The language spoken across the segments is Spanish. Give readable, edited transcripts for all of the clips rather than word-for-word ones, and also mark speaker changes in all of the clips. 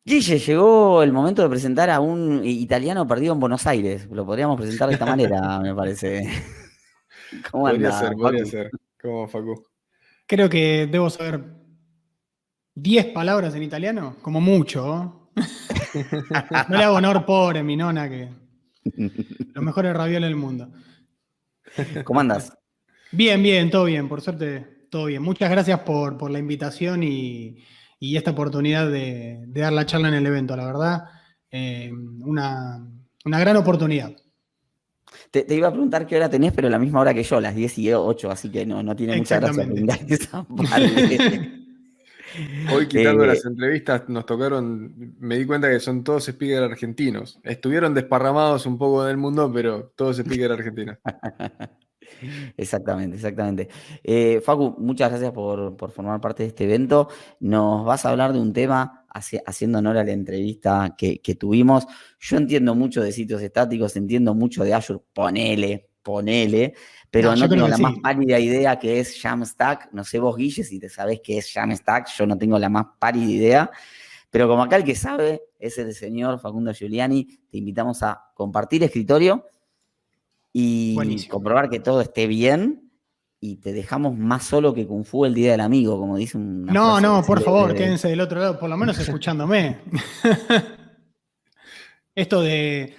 Speaker 1: Guille, llegó el momento de presentar a un italiano perdido en Buenos Aires. Lo podríamos presentar de esta manera, me parece. ¿Cómo anda,
Speaker 2: Podría
Speaker 1: Facu?
Speaker 2: ser. ¿Cómo, Facu?
Speaker 3: Creo que debo saber 10 palabras en italiano, como mucho. No le hago honor, pobre mi nona, que los mejores ravioles del mundo.
Speaker 1: ¿Cómo andas?
Speaker 3: Bien, todo bien, por suerte, todo bien. Muchas gracias por la invitación y esta oportunidad de dar la charla en el evento, la verdad. Una gran oportunidad.
Speaker 1: Te iba a preguntar qué hora tenés, pero la misma hora que yo, las 10:08, así que no tiene mucha gracia
Speaker 3: Exactamente.
Speaker 1: preguntar esa parte.
Speaker 2: Hoy, quitando las entrevistas, nos tocaron, me di cuenta que son todos speakers argentinos. Estuvieron desparramados un poco en el mundo, pero todos speakers argentinos.
Speaker 1: Exactamente. Facu, muchas gracias por formar parte de este evento. Nos vas a hablar de un tema, haciendo honor a la entrevista que tuvimos. Yo entiendo mucho de sitios estáticos, entiendo mucho de Azure, ponele, pero no tengo la más pálida idea qué es Jamstack. No sé vos, Guille, si te sabés qué es Jamstack, yo no tengo la más pálida idea. Pero como acá el que sabe es el señor Facundo Giuliani, te invitamos a compartir escritorio y
Speaker 3: Buenísimo.
Speaker 1: Comprobar que todo esté bien, y te dejamos más solo que Kung Fu el día del amigo, como dice una frase.
Speaker 3: No, por favor, quédense del otro lado, por lo menos escuchándome. Esto de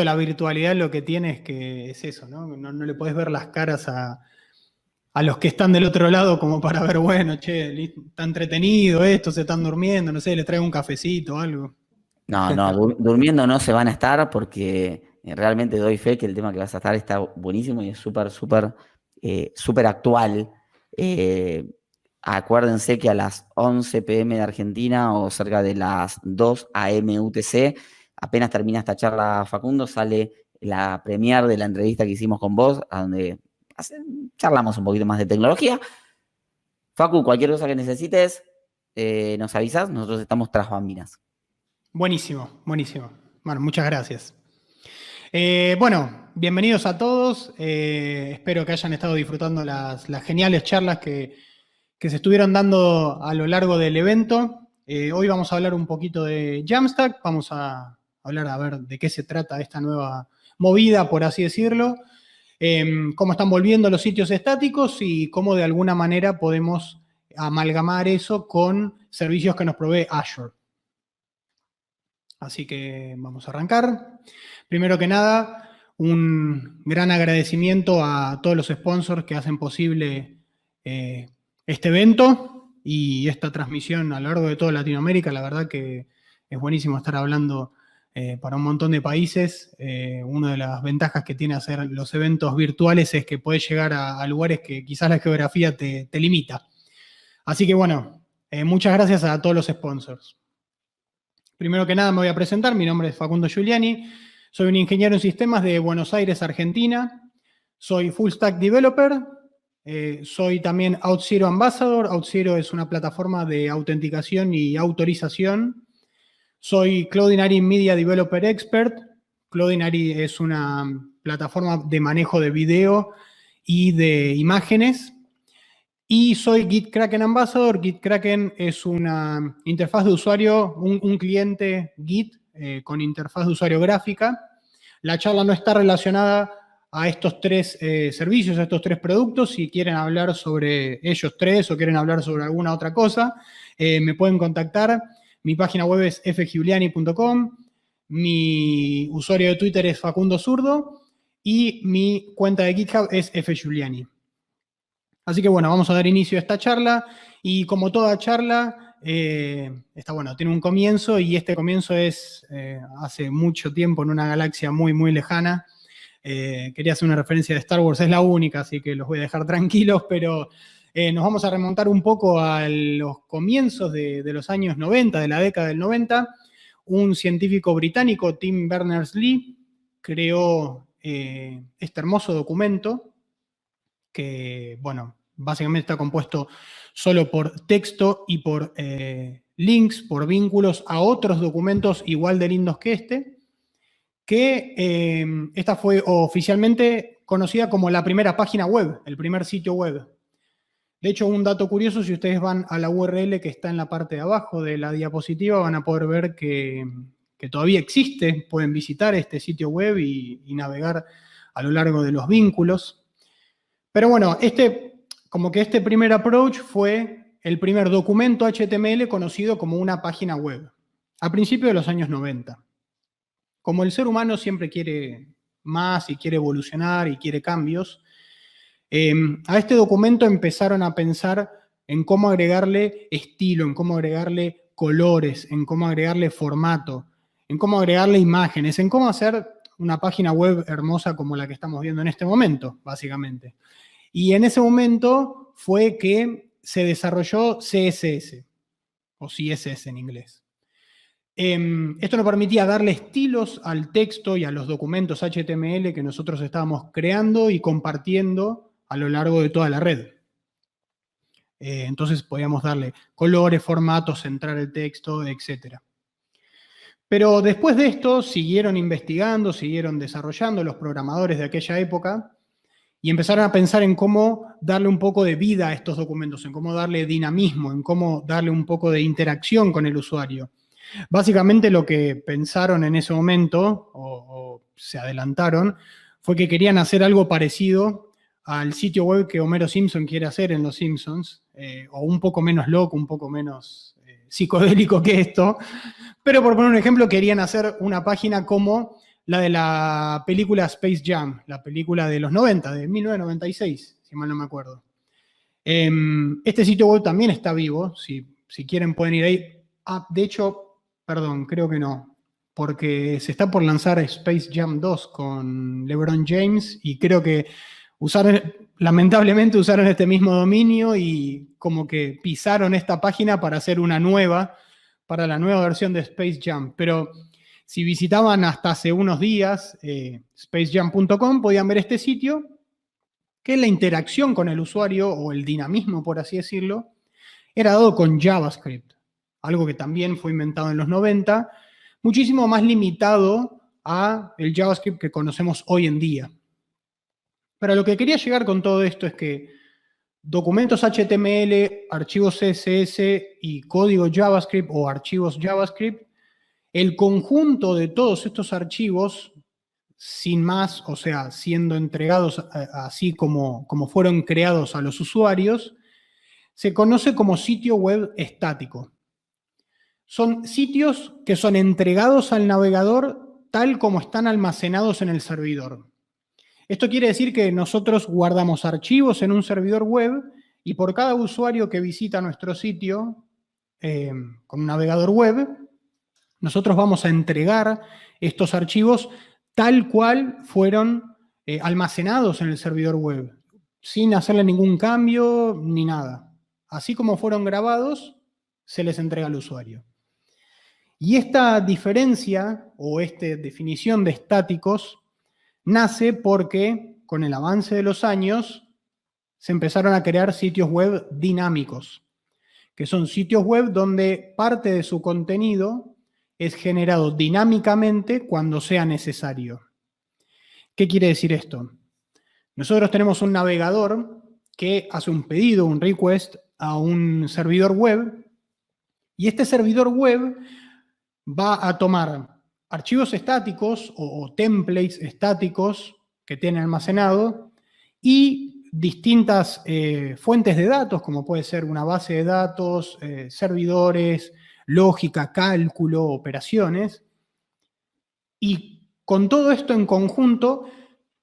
Speaker 3: la virtualidad lo que tiene es que es eso, ¿no? No le podés ver las caras a los que están del otro lado como para ver, bueno, che, está entretenido esto, se están durmiendo, no sé, les traigo un cafecito o algo.
Speaker 1: No, durmiendo no se van a estar, porque realmente doy fe que el tema que vas a estar está buenísimo y es súper actual. Acuérdense que a las 11 p.m. de Argentina, o cerca de las 2 a.m. UTC, apenas termina esta charla, Facundo, sale la premiere de la entrevista que hicimos con vos, a donde charlamos un poquito más de tecnología. Facu, cualquier cosa que necesites, nos avisas, nosotros estamos tras bambinas.
Speaker 3: Buenísimo. Bueno, muchas gracias. Bueno, bienvenidos a todos. Espero que hayan estado disfrutando las geniales charlas que se estuvieron dando a lo largo del evento. Hoy vamos a hablar un poquito de Jamstack. Vamos a hablar a ver de qué se trata esta nueva movida, por así decirlo. Cómo están volviendo los sitios estáticos y cómo de alguna manera podemos amalgamar eso con servicios que nos provee Azure. Así que vamos a arrancar. Primero que nada, un gran agradecimiento a todos los sponsors que hacen posible este evento y esta transmisión a lo largo de toda Latinoamérica. La verdad que es buenísimo estar hablando para un montón de países. Una de las ventajas que tiene hacer los eventos virtuales es que podés llegar a lugares que quizás la geografía te limita. Así que bueno, muchas gracias a todos los sponsors. Primero que nada me voy a presentar, mi nombre es Facundo Giuliani, soy un ingeniero en sistemas de Buenos Aires, Argentina, soy Full Stack Developer, soy también Auth0 Ambassador. Auth0 es una plataforma de autenticación y autorización. Soy Cloudinary Media Developer Expert. Cloudinary es una plataforma de manejo de video y de imágenes. Y soy GitKraken Ambassador. GitKraken es una interfaz de usuario, un cliente Git con interfaz de usuario gráfica. La charla no está relacionada a estos 3 servicios, a estos 3 productos. Si quieren hablar sobre ellos 3 o quieren hablar sobre alguna otra cosa, me pueden contactar. Mi página web es fgiuliani.com, mi usuario de Twitter es Facundo Zurdo y mi cuenta de GitHub es fgiuliani. Así que bueno, vamos a dar inicio a esta charla y como toda charla, está bueno, tiene un comienzo y este comienzo es hace mucho tiempo en una galaxia muy, muy lejana. Quería hacer una referencia de Star Wars, es la única, así que los voy a dejar tranquilos, pero nos vamos a remontar un poco a los comienzos de los años 90, de la década del 90. Un científico británico, Tim Berners-Lee, creó este hermoso documento que, bueno, básicamente está compuesto solo por texto y por links, por vínculos a otros documentos igual de lindos que este, que esta fue oficialmente conocida como la primera página web, el primer sitio web. De hecho, un dato curioso, si ustedes van a la URL que está en la parte de abajo de la diapositiva, van a poder ver que todavía existe, pueden visitar este sitio web y navegar a lo largo de los vínculos. Pero bueno, como que este primer approach fue el primer documento HTML conocido como una página web, a principios de los años 90. Como el ser humano siempre quiere más y quiere evolucionar y quiere cambios, a este documento empezaron a pensar en cómo agregarle estilo, en cómo agregarle colores, en cómo agregarle formato, en cómo agregarle imágenes, en cómo hacer una página web hermosa como la que estamos viendo en este momento, básicamente. Y en ese momento fue que se desarrolló CSS, o CSS en inglés. Esto nos permitía darle estilos al texto y a los documentos HTML que nosotros estábamos creando y compartiendo a lo largo de toda la red. Entonces podíamos darle colores, formatos, centrar el texto, etc. Pero después de esto siguieron investigando, siguieron desarrollando los programadores de aquella época y empezaron a pensar en cómo darle un poco de vida a estos documentos, en cómo darle dinamismo, en cómo darle un poco de interacción con el usuario. Básicamente lo que pensaron en ese momento, o se adelantaron, fue que querían hacer algo parecido al sitio web que Homero Simpson quiere hacer en Los Simpsons, o un poco menos loco, un poco menos psicodélico que esto, pero por poner un ejemplo, querían hacer una página como la de la película Space Jam, la película de los 90, de 1996, si mal no me acuerdo. Este sitio web también está vivo, si quieren pueden ir ahí. De hecho, perdón, creo que no, porque se está por lanzar Space Jam 2 con LeBron James y creo que lamentablemente usaron este mismo dominio y como que pisaron esta página para hacer una nueva, para la nueva versión de Space Jam. Pero si visitaban hasta hace unos días spacejam.com, podían ver este sitio, que la interacción con el usuario, o el dinamismo, por así decirlo, era dado con JavaScript, algo que también fue inventado en los 90, muchísimo más limitado a el JavaScript que conocemos hoy en día. Pero lo que quería llegar con todo esto es que documentos HTML, archivos CSS y código JavaScript o archivos JavaScript, el conjunto de todos estos archivos, sin más, o sea, siendo entregados así como fueron creados a los usuarios, se conoce como sitio web estático. Son sitios que son entregados al navegador tal como están almacenados en el servidor. Esto quiere decir que nosotros guardamos archivos en un servidor web y por cada usuario que visita nuestro sitio con un navegador web, nosotros vamos a entregar estos archivos tal cual fueron almacenados en el servidor web, sin hacerle ningún cambio ni nada. Así como fueron grabados, se les entrega al usuario. Y esta diferencia o esta definición de estáticos nace porque con el avance de los años se empezaron a crear sitios web dinámicos, que son sitios web donde parte de su contenido es generado dinámicamente cuando sea necesario. ¿Qué quiere decir esto? Nosotros tenemos un navegador que hace un pedido, un request a un servidor web, y este servidor web va a tomar archivos estáticos o templates estáticos que tienen almacenado y distintas fuentes de datos, como puede ser una base de datos, servidores, lógica, cálculo, operaciones. Y con todo esto en conjunto,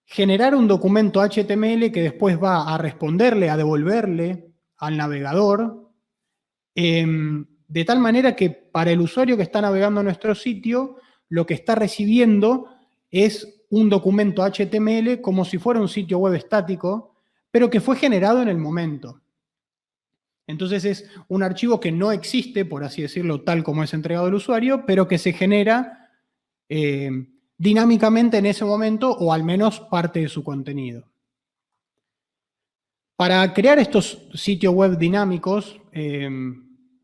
Speaker 3: generar un documento HTML que después va a responderle, a devolverle al navegador, de tal manera que para el usuario que está navegando a nuestro sitio, lo que está recibiendo es un documento HTML como si fuera un sitio web estático, pero que fue generado en el momento. Entonces es un archivo que no existe, por así decirlo, tal como es entregado al usuario, pero que se genera dinámicamente en ese momento, o al menos parte de su contenido. Para crear estos sitios web dinámicos,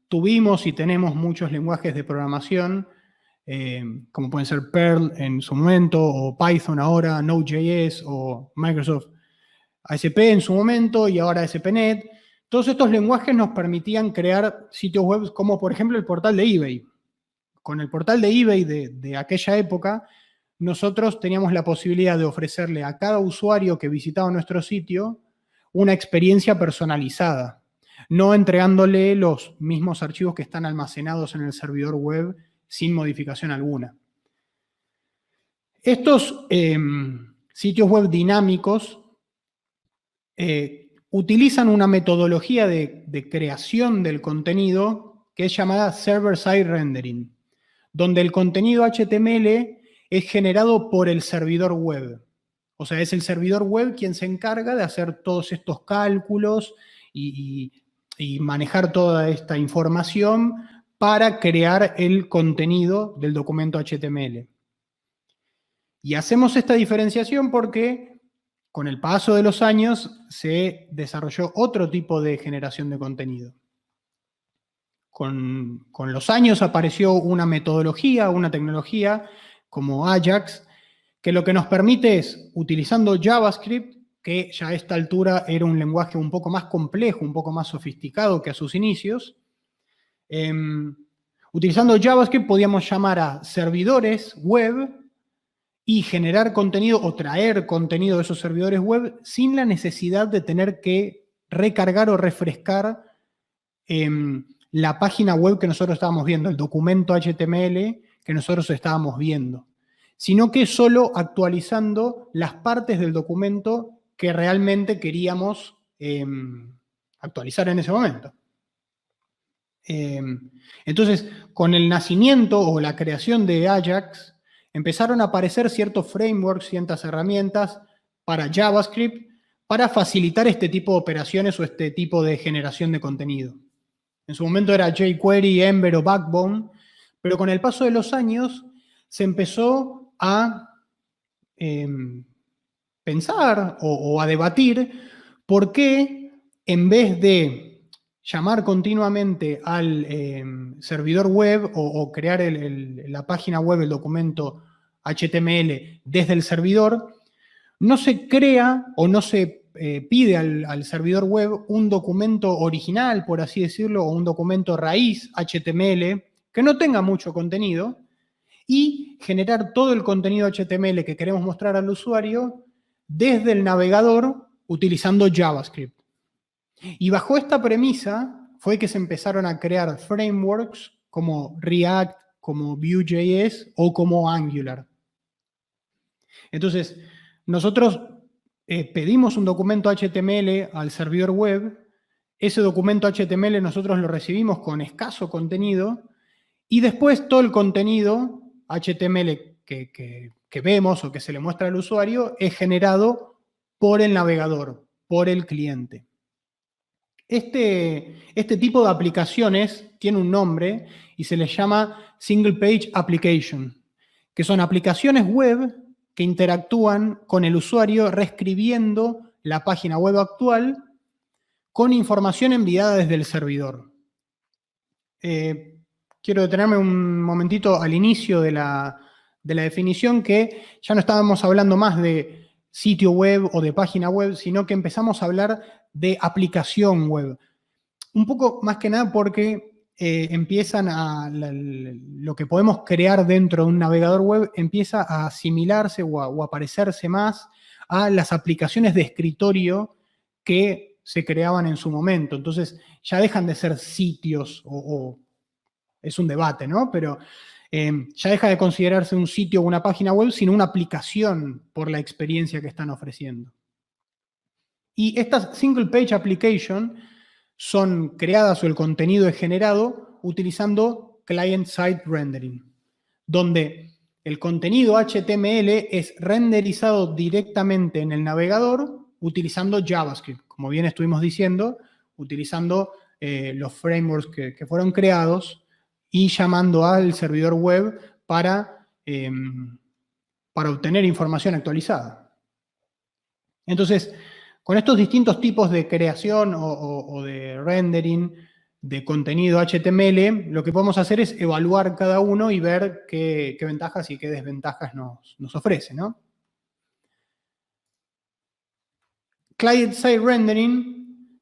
Speaker 3: tuvimos y tenemos muchos lenguajes de programación, como pueden ser Perl en su momento, o Python ahora, Node.js, o Microsoft ASP en su momento, y ahora ASP.NET. Todos estos lenguajes nos permitían crear sitios web como, por ejemplo, el portal de eBay. Con el portal de eBay de aquella época, nosotros teníamos la posibilidad de ofrecerle a cada usuario que visitaba nuestro sitio una experiencia personalizada, no entregándole los mismos archivos que están almacenados en el servidor web sin modificación alguna. Estos sitios web dinámicos utilizan una metodología de creación del contenido que es llamada Server-Side Rendering, donde el contenido HTML es generado por el servidor web. O sea, es el servidor web quien se encarga de hacer todos estos cálculos y manejar toda esta información para crear el contenido del documento HTML. Y hacemos esta diferenciación porque con el paso de los años se desarrolló otro tipo de generación de contenido. Con los años apareció una metodología, una tecnología como Ajax, que lo que nos permite es, utilizando JavaScript, que ya a esta altura era un lenguaje un poco más complejo, un poco más sofisticado que a sus inicios, utilizando JavaScript podíamos llamar a servidores web y generar contenido o traer contenido de esos servidores web sin la necesidad de tener que recargar o refrescar la página web que nosotros estábamos viendo, el documento HTML que nosotros estábamos viendo, sino que solo actualizando las partes del documento que realmente queríamos actualizar en ese momento. Entonces, con el nacimiento o la creación de Ajax, empezaron a aparecer ciertos frameworks, ciertas herramientas para JavaScript para facilitar este tipo de operaciones o este tipo de generación de contenido. En su momento era jQuery, Ember o Backbone, pero con el paso de los años se empezó a pensar o a debatir por qué en vez de llamar continuamente al servidor web o crear la página web, el documento HTML desde el servidor, no se crea o no se pide al servidor web un documento original, por así decirlo, o un documento raíz HTML que no tenga mucho contenido y generar todo el contenido HTML que queremos mostrar al usuario desde el navegador utilizando JavaScript. Y bajo esta premisa fue que se empezaron a crear frameworks como React, como Vue.js o como Angular. Entonces, nosotros pedimos un documento HTML al servidor web, ese documento HTML nosotros lo recibimos con escaso contenido y después todo el contenido HTML que vemos o que se le muestra al usuario es generado por el navegador, por el cliente. Este tipo de aplicaciones tiene un nombre y se les llama Single Page Application, que son aplicaciones web que interactúan con el usuario reescribiendo la página web actual con información enviada desde el servidor. Quiero detenerme un momentito al inicio de la definición, que ya no estábamos hablando más de sitio web o de página web, sino que empezamos a hablar de aplicación web. Un poco más que nada porque lo que podemos crear dentro de un navegador web empieza a asimilarse o a parecerse más a las aplicaciones de escritorio que se creaban en su momento. Entonces ya dejan de ser sitios, es un debate, ¿no? Pero ya deja de considerarse un sitio o una página web, sino una aplicación por la experiencia que están ofreciendo. Y estas single page application son creadas o el contenido es generado utilizando client-side rendering, donde el contenido HTML es renderizado directamente en el navegador utilizando JavaScript, como bien estuvimos diciendo, utilizando los frameworks que fueron creados y llamando al servidor web para obtener información actualizada. Entonces, con estos distintos tipos de creación o de rendering de contenido HTML, lo que podemos hacer es evaluar cada uno y ver qué ventajas y qué desventajas nos ofrece, ¿no? Client-side rendering,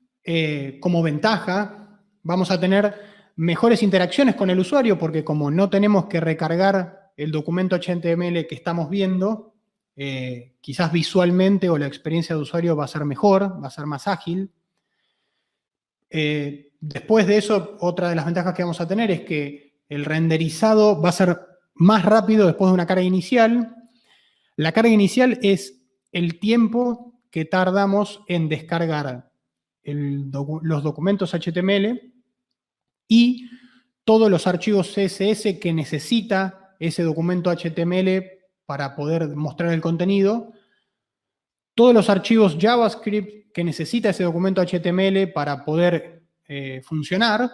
Speaker 3: como ventaja, vamos a tener mejores interacciones con el usuario, porque como no tenemos que recargar el documento HTML que estamos viendo, quizás visualmente o la experiencia de usuario va a ser mejor, va a ser más ágil. Después de eso, otra de las ventajas que vamos a tener es que el renderizado va a ser más rápido después de una carga inicial. La carga inicial es el tiempo que tardamos en descargar los documentos HTML y todos los archivos CSS que necesita ese documento HTML para poder mostrar el contenido, todos los archivos JavaScript que necesita ese documento HTML para poder funcionar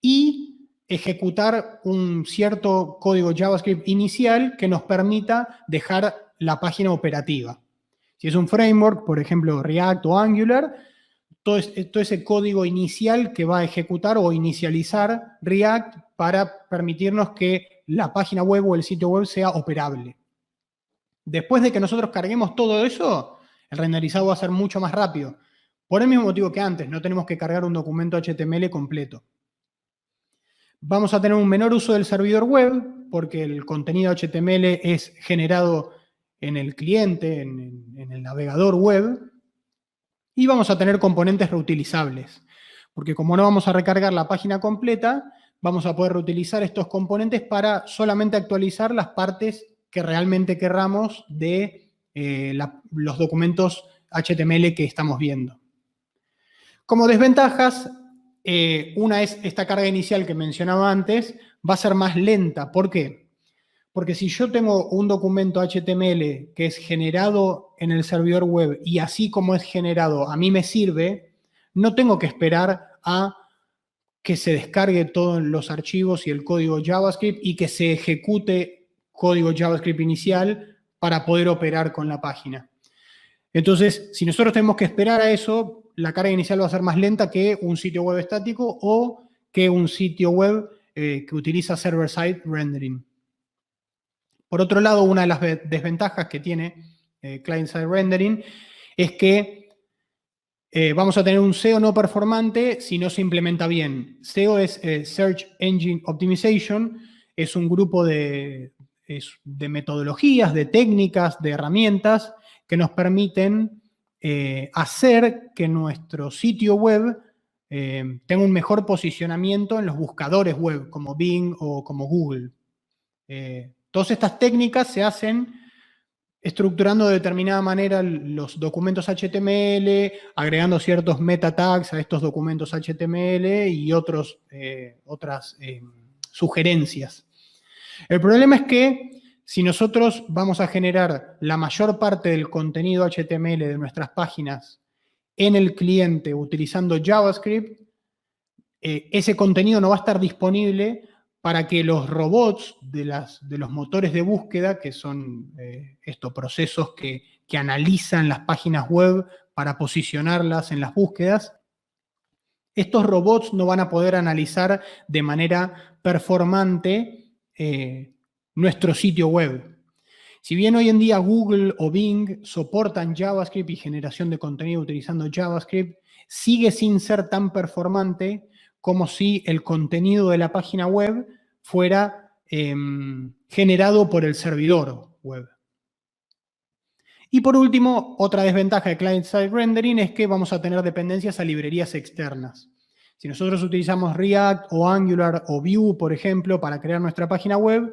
Speaker 3: y ejecutar un cierto código JavaScript inicial que nos permita dejar la página operativa. Si es un framework, por ejemplo React o Angular, todo ese código inicial que va a ejecutar o inicializar React para permitirnos que la página web o el sitio web sea operable. Después de que nosotros carguemos todo eso, el renderizado va a ser mucho más rápido. Por el mismo motivo que antes, no tenemos que cargar un documento HTML completo. Vamos a tener un menor uso del servidor web, porque el contenido HTML es generado en el cliente, en el navegador web, y vamos a tener componentes reutilizables, porque como no vamos a recargar la página completa, vamos a poder reutilizar estos componentes para solamente actualizar las partes que realmente querramos de los documentos HTML que estamos viendo. Como desventajas, una es esta carga inicial que mencionaba antes, va a ser más lenta. ¿Por qué? Porque si yo tengo un documento HTML que es generado en el servidor web y así como es generado a mí me sirve, no tengo que esperar a que se descargue todos los archivos y el código JavaScript y que se ejecute código JavaScript inicial para poder operar con la página. Entonces, si nosotros tenemos que esperar a eso, la carga inicial va a ser más lenta que un sitio web estático o que un sitio web que utiliza server-side rendering. Por otro lado, una de las desventajas que tiene client-side rendering es que vamos a tener un SEO no performante si no se implementa bien. SEO es Search Engine Optimization, es un grupo de metodologías, de técnicas, de herramientas que nos permiten hacer que nuestro sitio web tenga un mejor posicionamiento en los buscadores web, como Bing o como Google. Todas estas técnicas se hacen estructurando de determinada manera los documentos HTML, agregando ciertos meta tags a estos documentos HTML y otras sugerencias. El problema es que si nosotros vamos a generar la mayor parte del contenido HTML de nuestras páginas en el cliente utilizando JavaScript, ese contenido no va a estar disponible para que los robots de los motores de búsqueda, que son estos procesos que analizan las páginas web para posicionarlas en las búsquedas, estos robots no van a poder analizar de manera performante nuestro sitio web. Si bien hoy en día Google o Bing soportan JavaScript y generación de contenido utilizando JavaScript, sigue sin ser tan performante como si el contenido de la página web fuera generado por el servidor web. Y por último, otra desventaja de client-side rendering es que vamos a tener dependencias a librerías externas. Si nosotros utilizamos React o Angular o Vue, por ejemplo, para crear nuestra página web,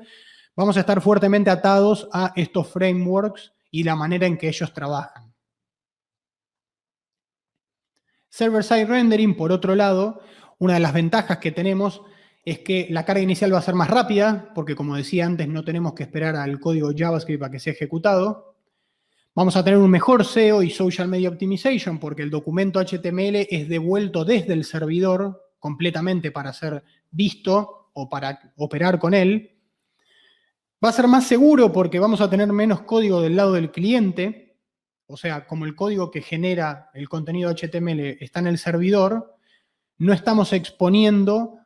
Speaker 3: vamos a estar fuertemente atados a estos frameworks y la manera en que ellos trabajan. Server-side rendering, por otro lado, una de las ventajas que tenemos es que la carga inicial va a ser más rápida, porque como decía antes, no tenemos que esperar al código JavaScript a que sea ejecutado. Vamos a tener un mejor SEO y Social Media Optimization, porque el documento HTML es devuelto desde el servidor completamente para ser visto o para operar con él. Va a ser más seguro porque vamos a tener menos código del lado del cliente. O sea, como el código que genera el contenido HTML está en el servidor, no estamos exponiendo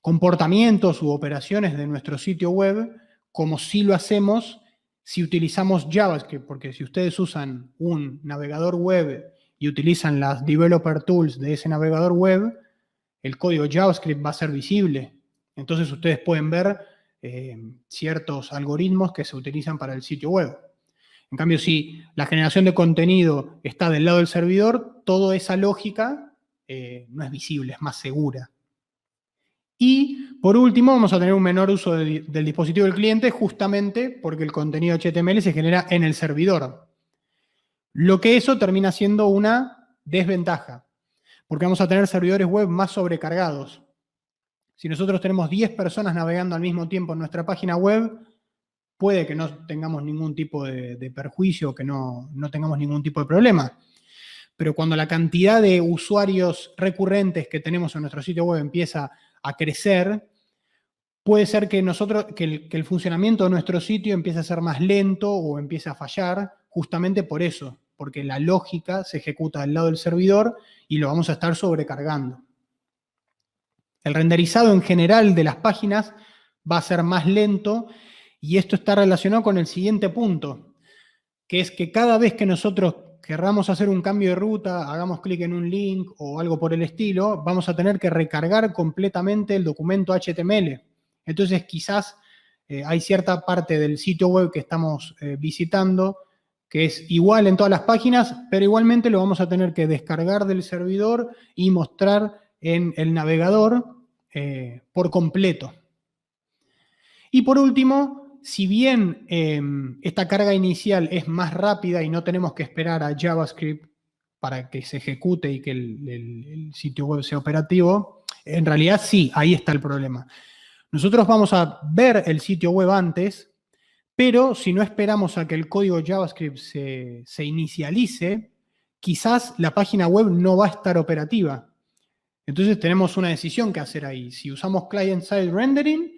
Speaker 3: comportamientos u operaciones de nuestro sitio web como si lo hacemos si utilizamos JavaScript, porque si ustedes usan un navegador web y utilizan las developer tools de ese navegador web, el código JavaScript va a ser visible. Entonces ustedes pueden ver ciertos algoritmos que se utilizan para el sitio web. En cambio, si la generación de contenido está del lado del servidor, toda esa lógica no es visible, es más segura. Y, por último, vamos a tener un menor uso del dispositivo del cliente justamente porque el contenido HTML se genera en el servidor. Lo que eso termina siendo una desventaja, porque vamos a tener servidores web más sobrecargados. Si nosotros tenemos 10 personas navegando al mismo tiempo en nuestra página web, puede que no tengamos ningún tipo de perjuicio, que no tengamos ningún tipo de problema. Pero cuando la cantidad de usuarios recurrentes que tenemos en nuestro sitio web empieza a crecer, puede ser que el funcionamiento de nuestro sitio empiece a ser más lento o empiece a fallar justamente por eso, porque la lógica se ejecuta del lado del servidor y lo vamos a estar sobrecargando. El renderizado en general de las páginas va a ser más lento y esto está relacionado con el siguiente punto, que es que cada vez que nosotros querramos hacer un cambio de ruta, hagamos clic en un link o algo por el estilo, vamos a tener que recargar completamente el documento HTML. Entonces quizás hay cierta parte del sitio web que estamos visitando que es igual en todas las páginas, pero igualmente lo vamos a tener que descargar del servidor y mostrar en el navegador por completo. Y por último, si bien esta carga inicial es más rápida y no tenemos que esperar a JavaScript para que se ejecute y que el sitio web sea operativo, en realidad sí, ahí está el problema. Nosotros vamos a ver el sitio web antes, pero si no esperamos a que el código JavaScript se inicialice, quizás la página web no va a estar operativa. Entonces tenemos una decisión que hacer ahí. Si usamos client-side rendering,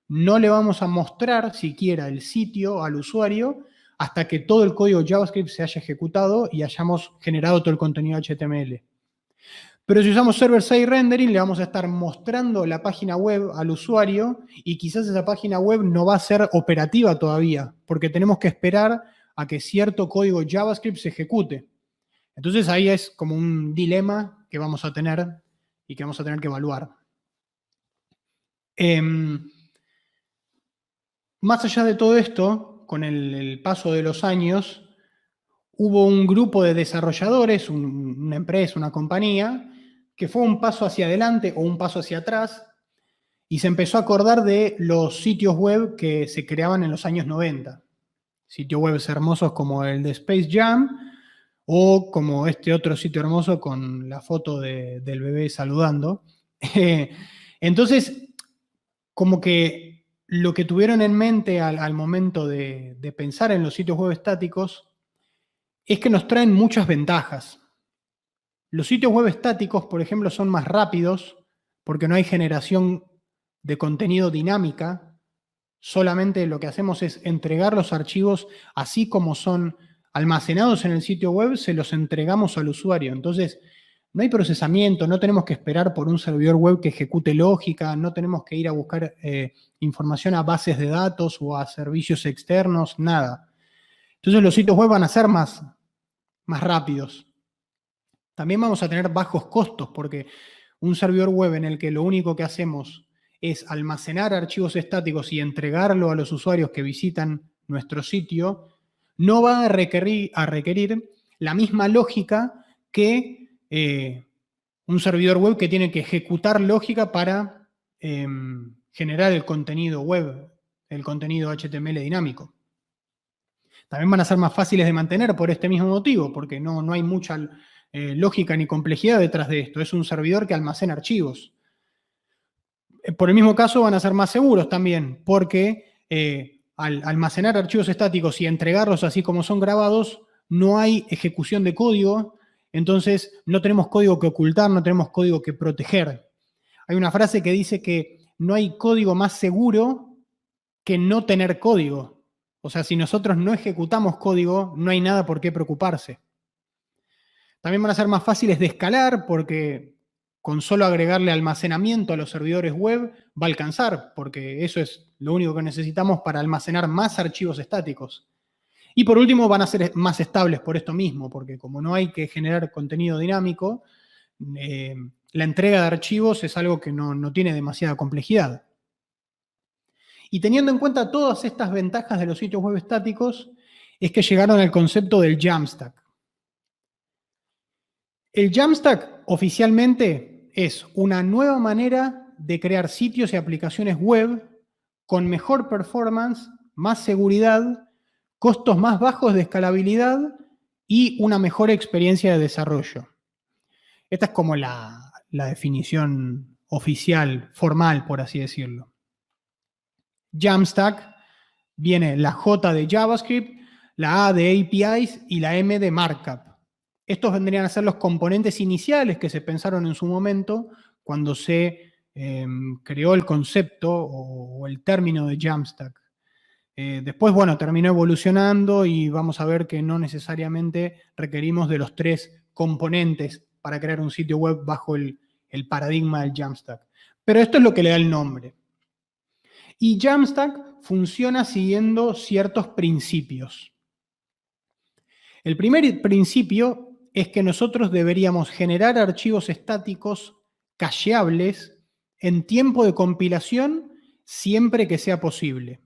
Speaker 3: no le vamos a mostrar siquiera el sitio al usuario hasta que todo el código JavaScript se haya ejecutado y hayamos generado todo el contenido HTML. Pero si usamos server-side rendering, le vamos a estar mostrando la página web al usuario y quizás esa página web no va a ser operativa todavía, porque tenemos que esperar a que cierto código JavaScript se ejecute. Entonces ahí es como un dilema que vamos a tener y que vamos a tener que evaluar. Más allá de todo esto, con el paso de los años, hubo un grupo de desarrolladores, una empresa, una compañía, que fue un paso hacia adelante o un paso hacia atrás y se empezó a acordar de los sitios web que se creaban en los años 90. Sitios web hermosos como el de Space Jam o como este otro sitio hermoso con la foto del bebé saludando. Entonces, como que lo que tuvieron en mente al momento de pensar en los sitios web estáticos es que nos traen muchas ventajas. Los sitios web estáticos, por ejemplo, son más rápidos porque no hay generación de contenido dinámica. Solamente lo que hacemos es entregar los archivos así como son almacenados en el sitio web, se los entregamos al usuario. Entonces, no hay procesamiento, no tenemos que esperar por un servidor web que ejecute lógica, no tenemos que ir a buscar información a bases de datos o a servicios externos, nada. Entonces los sitios web van a ser más rápidos. También vamos a tener bajos costos porque un servidor web en el que lo único que hacemos es almacenar archivos estáticos y entregarlo a los usuarios que visitan nuestro sitio, no va a requerir la misma lógica que un servidor web que tiene que ejecutar lógica para generar el contenido web, el contenido HTML dinámico. También van a ser más fáciles de mantener por este mismo motivo, porque no hay mucha lógica ni complejidad detrás de esto. Es un servidor que almacena archivos. Por el mismo caso van a ser más seguros también, porque al almacenar archivos estáticos y entregarlos así como son grabados, no hay ejecución de código, entonces no tenemos código que ocultar, no tenemos código que proteger. Hay una frase que dice que no hay código más seguro que no tener código. O sea, si nosotros no ejecutamos código, no hay nada por qué preocuparse. También van a ser más fáciles de escalar porque con solo agregarle almacenamiento a los servidores web va a alcanzar, porque eso es lo único que necesitamos para almacenar más archivos estáticos. Y por último van a ser más estables por esto mismo, porque como no hay que generar contenido dinámico, la entrega de archivos es algo que no tiene demasiada complejidad. Y teniendo en cuenta todas estas ventajas de los sitios web estáticos, es que llegaron al concepto del Jamstack. El Jamstack oficialmente es una nueva manera de crear sitios y aplicaciones web con mejor performance, más seguridad, costos más bajos de escalabilidad y una mejor experiencia de desarrollo. Esta es como la definición oficial, formal, por así decirlo. Jamstack viene la J de JavaScript, la A de APIs y la M de Markup. Estos vendrían a ser los componentes iniciales que se pensaron en su momento cuando se creó el concepto o el término de Jamstack. Después, bueno, terminó evolucionando y vamos a ver que no necesariamente requerimos de los 3 componentes para crear un sitio web bajo el paradigma del Jamstack. Pero esto es lo que le da el nombre. Y Jamstack funciona siguiendo ciertos principios. El primer principio es que nosotros deberíamos generar archivos estáticos cacheables en tiempo de compilación siempre que sea posible.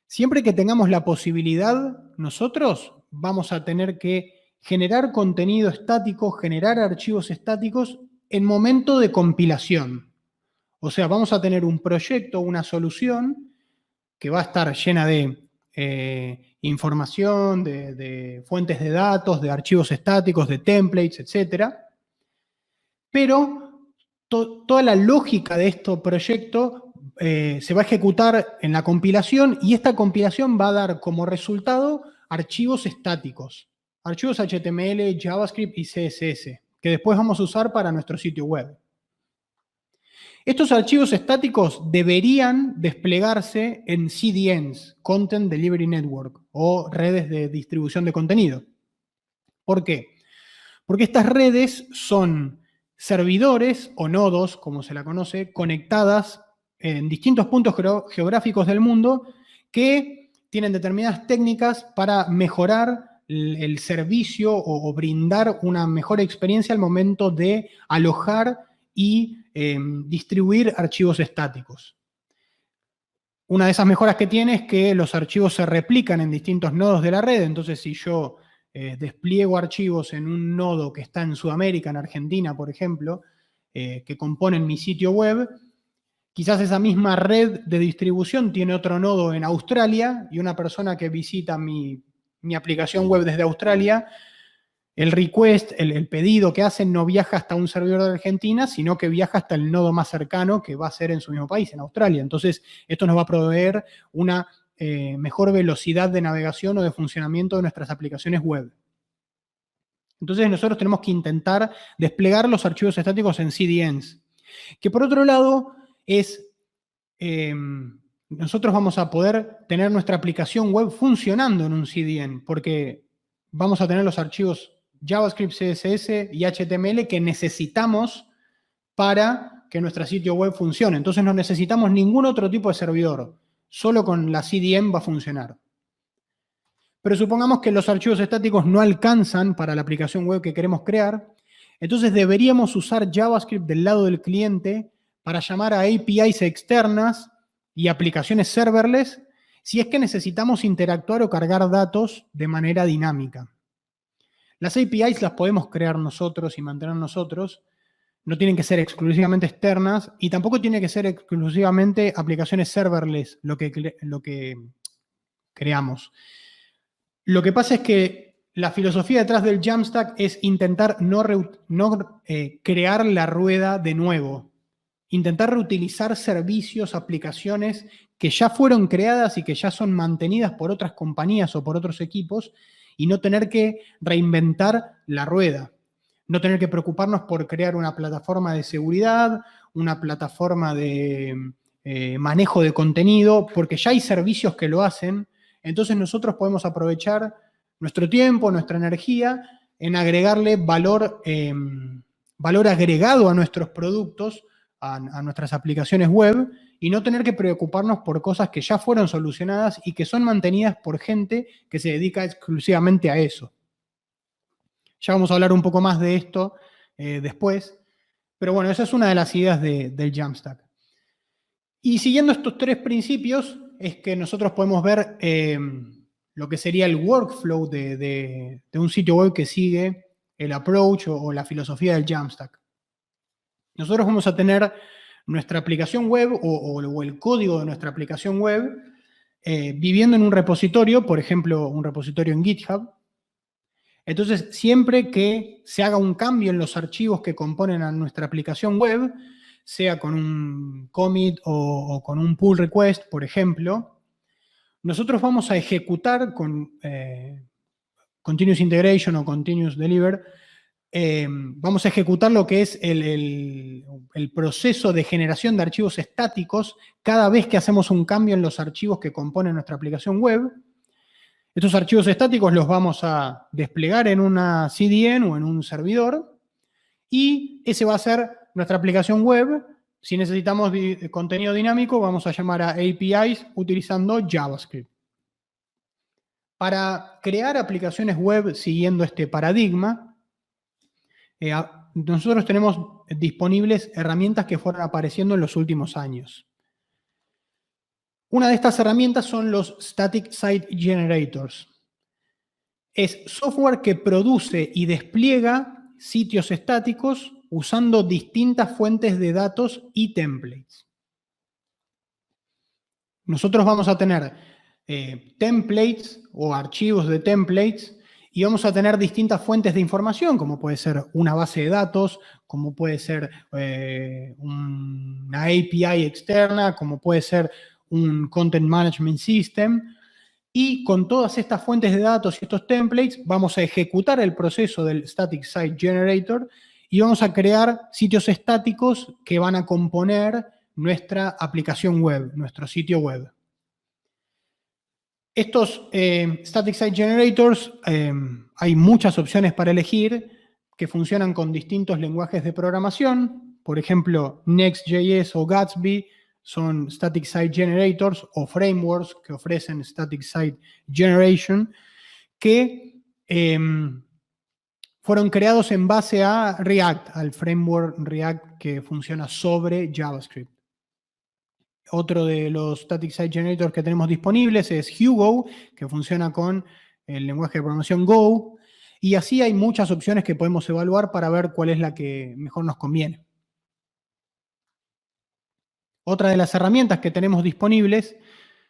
Speaker 3: Siempre que tengamos la posibilidad, nosotros vamos a tener que generar contenido estático, generar archivos estáticos en momento de compilación. O sea, vamos a tener un proyecto, una solución que va a estar llena de información, de fuentes de datos, de archivos estáticos, de templates, etc. Pero toda la lógica de este proyecto se va a ejecutar en la compilación y esta compilación va a dar como resultado archivos estáticos, archivos HTML, JavaScript y CSS, que después vamos a usar para nuestro sitio web. Estos archivos estáticos deberían desplegarse en CDNs, Content Delivery Network, o redes de distribución de contenido. ¿Por qué? Porque estas redes son servidores o nodos, como se la conoce, conectadas en distintos puntos geográficos del mundo que tienen determinadas técnicas para mejorar el servicio o brindar una mejor experiencia al momento de alojar y distribuir archivos estáticos. Una de esas mejoras que tiene es que los archivos se replican en distintos nodos de la red, entonces si yo despliego archivos en un nodo que está en Sudamérica, en Argentina, por ejemplo, que componen mi sitio web, quizás esa misma red de distribución tiene otro nodo en Australia y una persona que visita mi aplicación web desde Australia, el request, el pedido que hacen no viaja hasta un servidor de Argentina, sino que viaja hasta el nodo más cercano que va a ser en su mismo país, en Australia. Entonces, esto nos va a proveer una mejor velocidad de navegación o de funcionamiento de nuestras aplicaciones web. Entonces, nosotros tenemos que intentar desplegar los archivos estáticos en CDNs, que por otro lado nosotros vamos a poder tener nuestra aplicación web funcionando en un CDN, porque vamos a tener los archivos JavaScript, CSS y HTML que necesitamos para que nuestro sitio web funcione. Entonces no necesitamos ningún otro tipo de servidor. Solo con la CDN va a funcionar. Pero supongamos que los archivos estáticos no alcanzan para la aplicación web que queremos crear. Entonces deberíamos usar JavaScript del lado del cliente para llamar a APIs externas y aplicaciones serverless si es que necesitamos interactuar o cargar datos de manera dinámica. Las APIs las podemos crear nosotros y mantener nosotros, no tienen que ser exclusivamente externas y tampoco tiene que ser exclusivamente aplicaciones serverless lo que creamos. Lo que pasa es que la filosofía detrás del Jamstack es intentar no crear la rueda de nuevo. Intentar reutilizar servicios, aplicaciones que ya fueron creadas y que ya son mantenidas por otras compañías o por otros equipos y no tener que reinventar la rueda. No tener que preocuparnos por crear una plataforma de seguridad, una plataforma de manejo de contenido, porque ya hay servicios que lo hacen. Entonces nosotros podemos aprovechar nuestro tiempo, nuestra energía en agregarle valor agregado a nuestros productos, a nuestras aplicaciones web, y no tener que preocuparnos por cosas que ya fueron solucionadas y que son mantenidas por gente que se dedica exclusivamente a eso. Ya vamos a hablar un poco más de esto después, pero bueno, esa es una de las ideas del Jamstack. Y siguiendo estos tres principios es que nosotros podemos ver lo que sería el workflow de un sitio web que sigue el approach o la filosofía del Jamstack. Nosotros vamos a tener nuestra aplicación web o el código de nuestra aplicación web viviendo en un repositorio, por ejemplo, un repositorio en GitHub. Entonces, siempre que se haga un cambio en los archivos que componen a nuestra aplicación web, sea con un commit o con un pull request, por ejemplo, nosotros vamos a ejecutar con Continuous Integration o Continuous Deliver, vamos a ejecutar lo que es el proceso de generación de archivos estáticos cada vez que hacemos un cambio en los archivos que componen nuestra aplicación web. Estos archivos estáticos los vamos a desplegar en una CDN o en un servidor y ese va a ser nuestra aplicación web. Si necesitamos contenido dinámico, vamos a llamar a APIs utilizando JavaScript. Para crear aplicaciones web siguiendo este paradigma, nosotros tenemos disponibles herramientas que fueron apareciendo en los últimos años. Una de estas herramientas son los Static Site Generators. Es software que produce y despliega sitios estáticos usando distintas fuentes de datos y templates. Nosotros vamos a tener templates o archivos de templates y vamos a tener distintas fuentes de información, como puede ser una base de datos, como puede ser una API externa, como puede ser un Content Management System. Y con todas estas fuentes de datos y estos templates vamos a ejecutar el proceso del Static Site Generator y vamos a crear sitios estáticos que van a componer nuestra aplicación web, nuestro sitio web. Estos Static Site Generators, hay muchas opciones para elegir que funcionan con distintos lenguajes de programación. Por ejemplo, Next.js o Gatsby son Static Site Generators o frameworks que ofrecen Static Site Generation que fueron creados en base a React, al framework React que funciona sobre JavaScript. Otro de los Static Site Generators que tenemos disponibles es Hugo, que funciona con el lenguaje de programación Go. Y así hay muchas opciones que podemos evaluar para ver cuál es la que mejor nos conviene. Otra de las herramientas que tenemos disponibles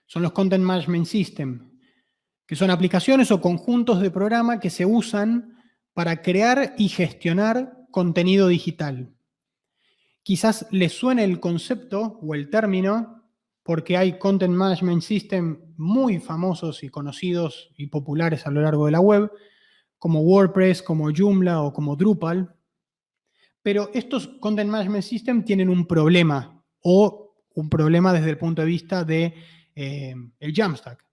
Speaker 3: son los Content Management System, que son aplicaciones o conjuntos de programa que se usan para crear y gestionar contenido digital. Quizás les suene el concepto o el término porque hay Content Management System muy famosos y conocidos y populares a lo largo de la web, como WordPress, como Joomla o como Drupal. Pero estos Content Management System tienen un problema, o un problema desde el punto de vista de el Jamstack.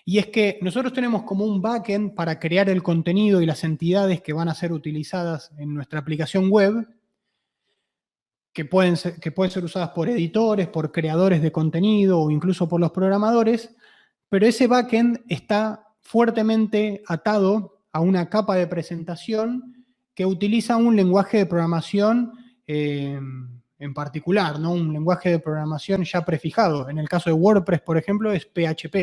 Speaker 3: Y es que nosotros tenemos como un backend para crear el contenido y las entidades que van a ser utilizadas en nuestra aplicación web, que pueden ser usadas por editores, por creadores de contenido o incluso por los programadores, pero ese backend está fuertemente atado a una capa de presentación que utiliza un lenguaje de programación en particular, ¿no? Un lenguaje de programación ya prefijado. En el caso de WordPress, por ejemplo, es PHP.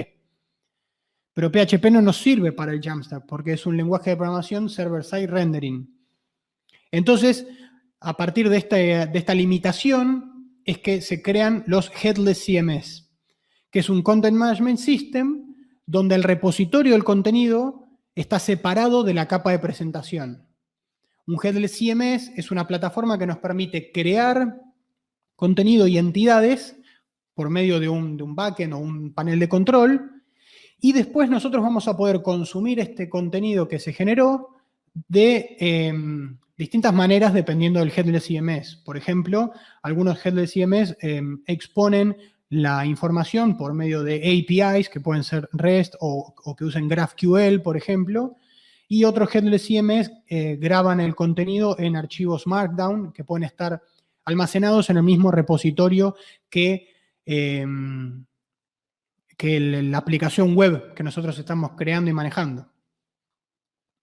Speaker 3: Pero PHP no nos sirve para el Jamstack porque es un lenguaje de programación server-side rendering. Entonces, a partir de esta limitación es que se crean los Headless CMS, que es un Content Management System donde el repositorio del contenido está separado de la capa de presentación. Un Headless CMS es una plataforma que nos permite crear contenido y entidades por medio de un backend o un panel de control, y después nosotros vamos a poder consumir este contenido que se generó de distintas maneras dependiendo del Headless CMS. Por ejemplo, algunos Headless CMS exponen la información por medio de APIs, que pueden ser REST o que usen GraphQL, por ejemplo, y otros Headless CMS graban el contenido en archivos Markdown, que pueden estar almacenados en el mismo repositorio que la aplicación web que nosotros estamos creando y manejando.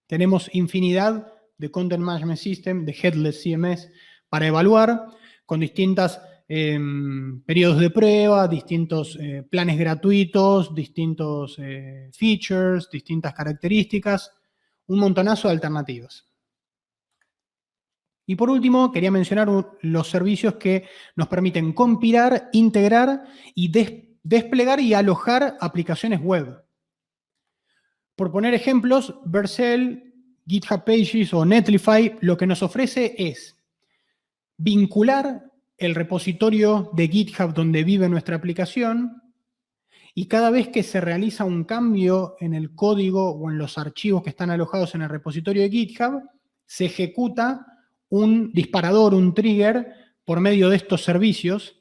Speaker 3: Tenemos infinidad de Content Management System, de Headless CMS para evaluar con distintos periodos de prueba, distintos planes gratuitos, distintos features, distintas características, un montonazo de alternativas. Y por último, quería mencionar los servicios que nos permiten compilar, integrar y desplegar y alojar aplicaciones web. Por poner ejemplos, Vercel, GitHub Pages o Netlify lo que nos ofrece es vincular el repositorio de GitHub donde vive nuestra aplicación, y cada vez que se realiza un cambio en el código o en los archivos que están alojados en el repositorio de GitHub, se ejecuta un disparador, un trigger, por medio de estos servicios.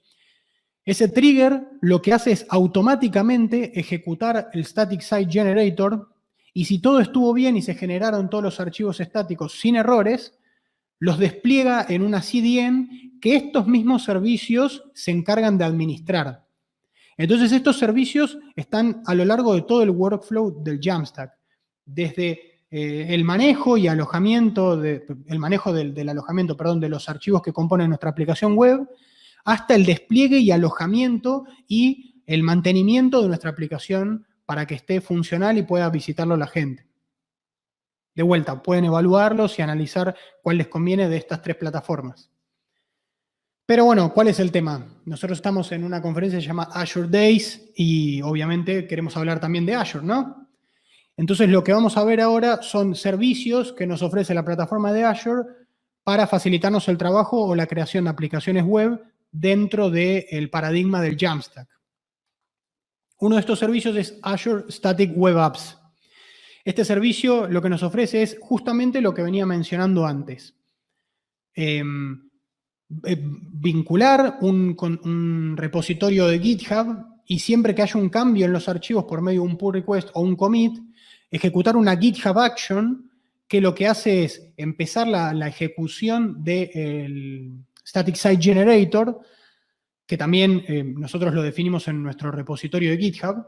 Speaker 3: Ese trigger lo que hace es automáticamente ejecutar el Static Site Generator, y si todo estuvo bien y se generaron todos los archivos estáticos sin errores, los despliega en una CDN que estos mismos servicios se encargan de administrar. Entonces estos servicios están a lo largo de todo el workflow del Jamstack, desde el manejo y alojamiento, del alojamiento, perdón, de los archivos que componen nuestra aplicación web, hasta el despliegue y alojamiento y el mantenimiento de nuestra aplicación para que esté funcional y pueda visitarlo la gente. De vuelta, pueden evaluarlos y analizar cuál les conviene de estas tres plataformas. Pero bueno, ¿cuál es el tema? Nosotros estamos en una conferencia que se llama Azure Days y obviamente queremos hablar también de Azure, ¿no? Entonces lo que vamos a ver ahora son servicios que nos ofrece la plataforma de Azure para facilitarnos el trabajo o la creación de aplicaciones web dentro del paradigma del Jamstack. Uno de estos servicios es Azure Static Web Apps. Este servicio lo que nos ofrece es justamente lo que venía mencionando antes. Vincular un repositorio de GitHub y siempre que haya un cambio en los archivos por medio de un pull request o un commit, ejecutar una GitHub Action que lo que hace es empezar la ejecución del Static Site Generator, que también nosotros lo definimos en nuestro repositorio de GitHub.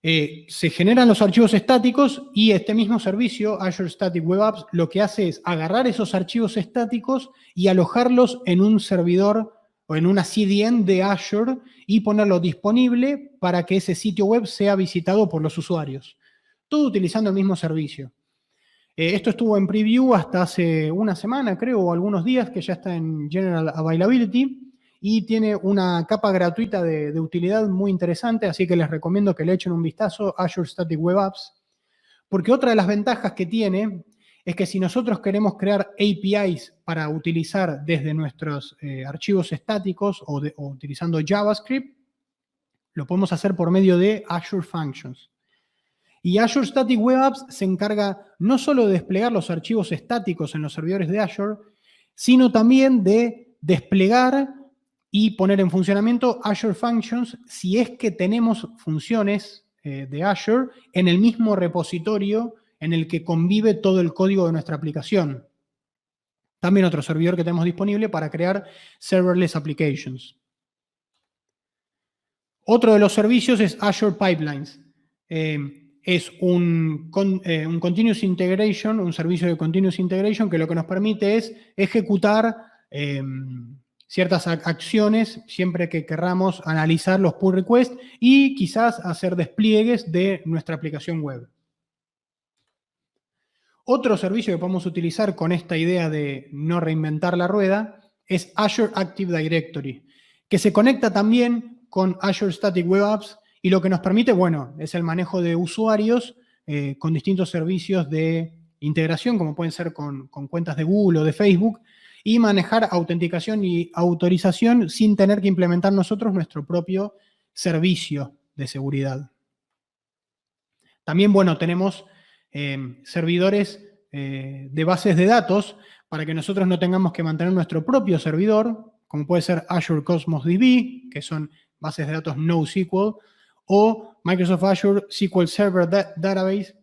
Speaker 3: Se generan los archivos estáticos y este mismo servicio, Azure Static Web Apps, lo que hace es agarrar esos archivos estáticos y alojarlos en un servidor o en una CDN de Azure y ponerlo disponible para que ese sitio web sea visitado por los usuarios. Todo utilizando el mismo servicio. Esto estuvo en preview hasta hace una semana, creo, o algunos días, que ya está en General Availability. Y tiene una capa gratuita de utilidad muy interesante, así que les recomiendo que le echen un vistazo a Azure Static Web Apps, porque otra de las ventajas que tiene es que si nosotros queremos crear APIs para utilizar desde nuestros archivos estáticos o utilizando JavaScript, lo podemos hacer por medio de Azure Functions. Y Azure Static Web Apps se encarga no solo de desplegar los archivos estáticos en los servidores de Azure, sino también de desplegar y poner en funcionamiento Azure Functions si es que tenemos funciones de Azure en el mismo repositorio en el que convive todo el código de nuestra aplicación. También otro servidor que tenemos disponible para crear serverless applications. Otro de los servicios es Azure Pipelines. es un continuous integration, un servicio de continuous integration que lo que nos permite es ejecutar ciertas acciones siempre que querramos analizar los pull requests y quizás hacer despliegues de nuestra aplicación web. Otro servicio que podemos utilizar con esta idea de no reinventar la rueda es Azure Active Directory, que se conecta también con Azure Static Web Apps y lo que nos permite, bueno, es el manejo de usuarios con distintos servicios de integración, como pueden ser con cuentas de Google o de Facebook, y manejar autenticación y autorización sin tener que implementar nosotros nuestro propio servicio de seguridad. También, bueno, tenemos servidores de bases de datos para que nosotros no tengamos que mantener nuestro propio servidor, como puede ser Azure Cosmos DB, que son bases de datos NoSQL, o Microsoft Azure SQL Server Database,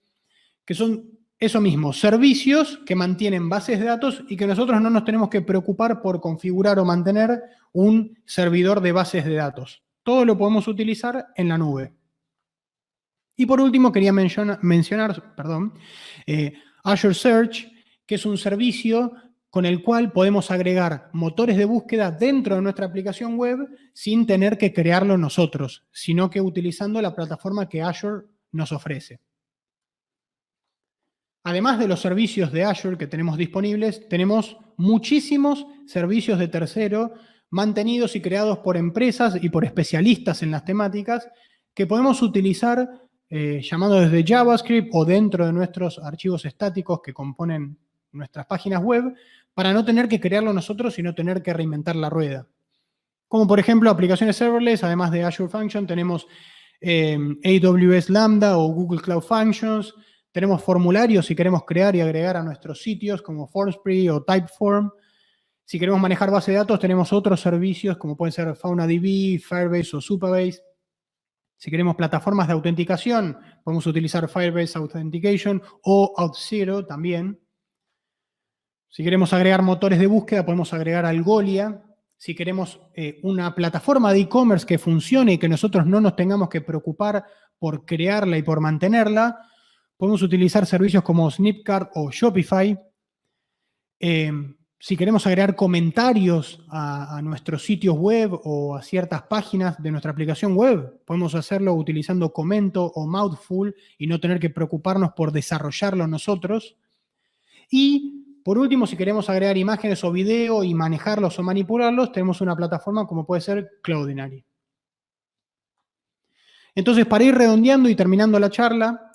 Speaker 3: que son eso mismo, servicios que mantienen bases de datos y que nosotros no nos tenemos que preocupar por configurar o mantener un servidor de bases de datos. Todo lo podemos utilizar en la nube. Y por último, quería mencionar Azure Search, que es un servicio con el cual podemos agregar motores de búsqueda dentro de nuestra aplicación web sin tener que crearlo nosotros, sino que utilizando la plataforma que Azure nos ofrece. Además de los servicios de Azure que tenemos disponibles, tenemos muchísimos servicios de tercero mantenidos y creados por empresas y por especialistas en las temáticas que podemos utilizar llamando desde JavaScript o dentro de nuestros archivos estáticos que componen nuestras páginas web para no tener que crearlo nosotros y no tener que reinventar la rueda. Como por ejemplo aplicaciones serverless, además de Azure Function, tenemos AWS Lambda o Google Cloud Functions. Tenemos formularios si queremos crear y agregar a nuestros sitios como FormSpree o Typeform. Si queremos manejar base de datos, tenemos otros servicios como pueden ser FaunaDB, Firebase o Supabase. Si queremos plataformas de autenticación, podemos utilizar Firebase Authentication o Auth0 también. Si queremos agregar motores de búsqueda, podemos agregar Algolia. Si queremos una plataforma de e-commerce que funcione y que nosotros no nos tengamos que preocupar por crearla y por mantenerla, podemos utilizar servicios como Snipcart o Shopify. Si queremos agregar comentarios a nuestros sitios web o a ciertas páginas de nuestra aplicación web, podemos hacerlo utilizando Comento o Mouthful y no tener que preocuparnos por desarrollarlo nosotros. Y por último, si queremos agregar imágenes o video y manejarlos o manipularlos, tenemos una plataforma como puede ser Cloudinary. Entonces, para ir redondeando y terminando la charla,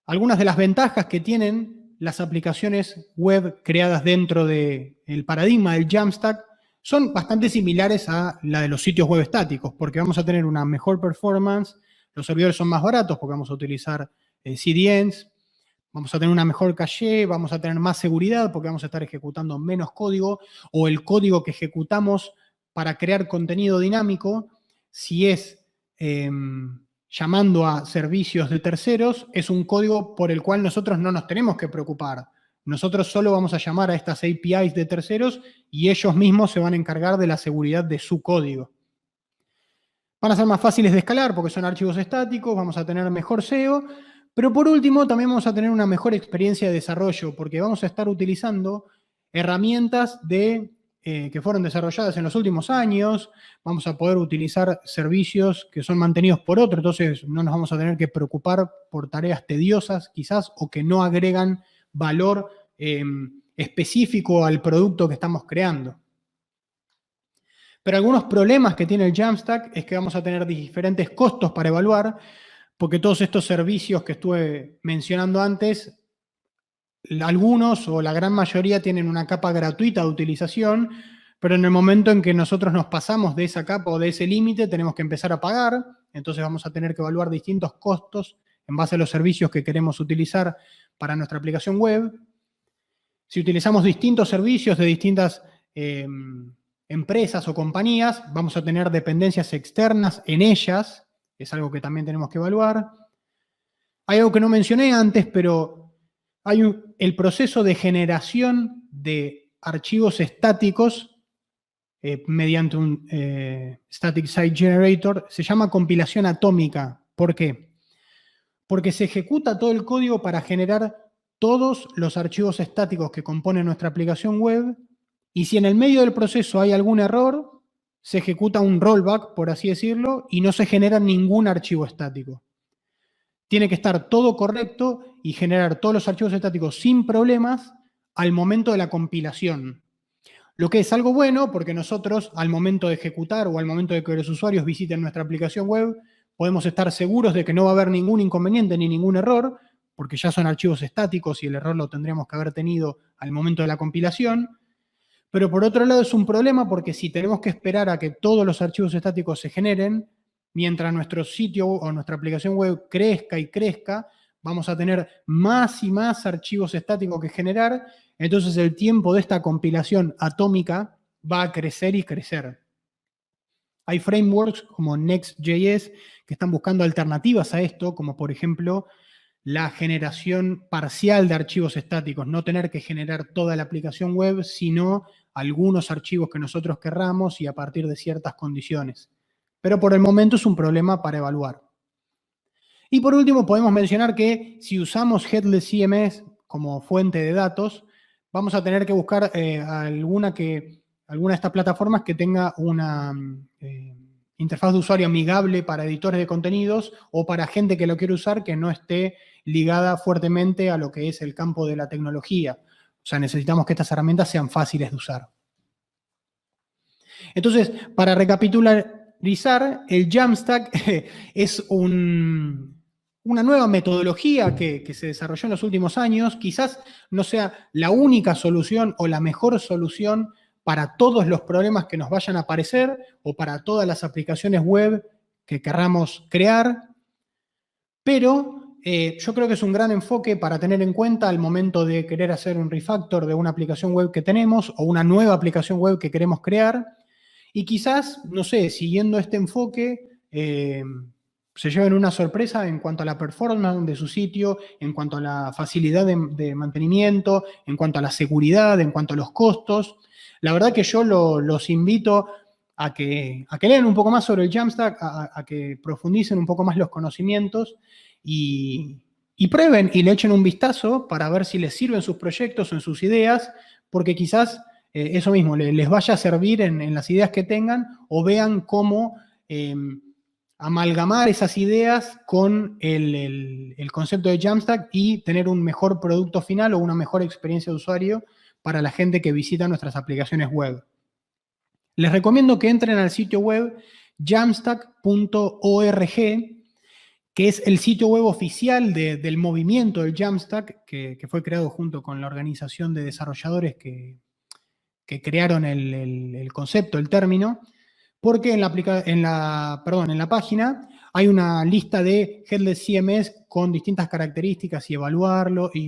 Speaker 3: algunas de las ventajas que tienen las aplicaciones web creadas dentro del paradigma del Jamstack son bastante similares a la de los sitios web estáticos, porque vamos a tener una mejor performance, los servidores son más baratos porque vamos a utilizar CDNs, vamos a tener una mejor caché, vamos a tener más seguridad porque vamos a estar ejecutando menos código, o el código que ejecutamos para crear contenido dinámico, si es llamando a servicios de terceros, es un código por el cual nosotros no nos tenemos que preocupar. Nosotros solo vamos a llamar a estas APIs de terceros y ellos mismos se van a encargar de la seguridad de su código. Van a ser más fáciles de escalar porque son archivos estáticos, vamos a tener mejor SEO, pero por último también vamos a tener una mejor experiencia de desarrollo porque vamos a estar utilizando herramientas que fueron desarrolladas en los últimos años, vamos a poder utilizar servicios que son mantenidos por otro, entonces no nos vamos a tener que preocupar por tareas tediosas quizás o que no agregan valor específico al producto que estamos creando. Pero algunos problemas que tiene el Jamstack es que vamos a tener diferentes costos para evaluar, porque todos estos servicios que estuve mencionando antes, algunos o la gran mayoría tienen una capa gratuita de utilización, pero en el momento en que nosotros nos pasamos de esa capa o de ese límite, tenemos que empezar a pagar, entonces vamos a tener que evaluar distintos costos en base a los servicios que queremos utilizar para nuestra aplicación web. Si utilizamos distintos servicios de distintas empresas o compañías, vamos a tener dependencias externas en ellas, es algo que también tenemos que evaluar. Hay algo que no mencioné antes, pero hay el proceso de generación de archivos estáticos mediante un Static Site Generator, se llama compilación atómica. ¿Por qué? porque se ejecuta todo el código para generar todos los archivos estáticos que componen nuestra aplicación web, y si en el medio del proceso hay algún error, se ejecuta un rollback, por así decirlo, y no se genera ningún archivo estático. Tiene que estar todo correcto y generar todos los archivos estáticos sin problemas al momento de la compilación. Lo que es algo bueno porque nosotros al momento de ejecutar o al momento de que los usuarios visiten nuestra aplicación web, podemos estar seguros de que no va a haber ningún inconveniente ni ningún error, porque ya son archivos estáticos y el error lo tendríamos que haber tenido al momento de la compilación. Pero por otro lado es un problema porque si tenemos que esperar a que todos los archivos estáticos se generen, mientras nuestro sitio o nuestra aplicación web crezca y crezca, vamos a tener más y más archivos estáticos que generar, entonces el tiempo de esta compilación atómica va a crecer y crecer. Hay frameworks como Next.js que están buscando alternativas a esto, como por ejemplo la generación parcial de archivos estáticos, no tener que generar toda la aplicación web, sino algunos archivos que nosotros querramos y a partir de ciertas condiciones. Pero por el momento es un problema para evaluar. Y por último, podemos mencionar que si usamos Headless CMS como fuente de datos, vamos a tener que buscar alguna de estas plataformas que tenga una interfaz de usuario amigable para editores de contenidos o para gente que lo quiere usar que no esté ligada fuertemente a lo que es el campo de la tecnología. O sea, necesitamos que estas herramientas sean fáciles de usar. Entonces, para recapitularizar, el Jamstack es una nueva metodología que se desarrolló en los últimos años. Quizás no sea la única solución o la mejor solución para todos los problemas que nos vayan a aparecer o para todas las aplicaciones web que querramos crear, pero yo creo que es un gran enfoque para tener en cuenta al momento de querer hacer un refactor de una aplicación web que tenemos o una nueva aplicación web que queremos crear. Y quizás, no sé, siguiendo este enfoque, se lleven una sorpresa en cuanto a la performance de su sitio, en cuanto a la facilidad de mantenimiento, en cuanto a la seguridad, en cuanto a los costos. La verdad que yo los invito a que lean un poco más sobre el Jamstack, a que profundicen un poco más los conocimientos y prueben y le echen un vistazo para ver si les sirven sus proyectos o en sus ideas, porque quizás eso mismo les vaya a servir en las ideas que tengan o vean cómo amalgamar esas ideas con el concepto de Jamstack y tener un mejor producto final o una mejor experiencia de usuario para la gente que visita nuestras aplicaciones web. Les recomiendo que entren al sitio web jamstack.org, que es el sitio web oficial del movimiento del Jamstack, que fue creado junto con la organización de desarrolladores que crearon el concepto, el término, porque en la página hay una lista de Headless CMS con distintas características y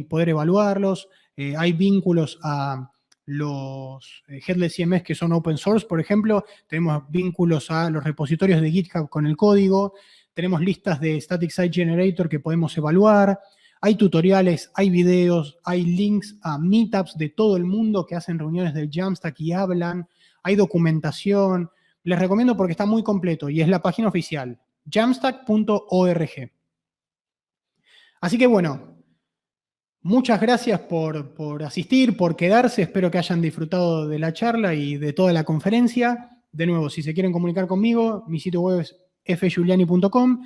Speaker 3: poder evaluarlos. Hay vínculos a los Headless CMS que son open source, por ejemplo. Tenemos vínculos a los repositorios de GitHub con el código. Tenemos listas de Static Site Generator que podemos evaluar. Hay tutoriales, hay videos, hay links a meetups de todo el mundo que hacen reuniones del Jamstack y hablan. Hay documentación. Les recomiendo porque está muy completo y es la página oficial, jamstack.org. Así que bueno, muchas gracias por asistir, por quedarse. Espero que hayan disfrutado de la charla y de toda la conferencia. De nuevo, si se quieren comunicar conmigo, mi sitio web es fjuliani.com.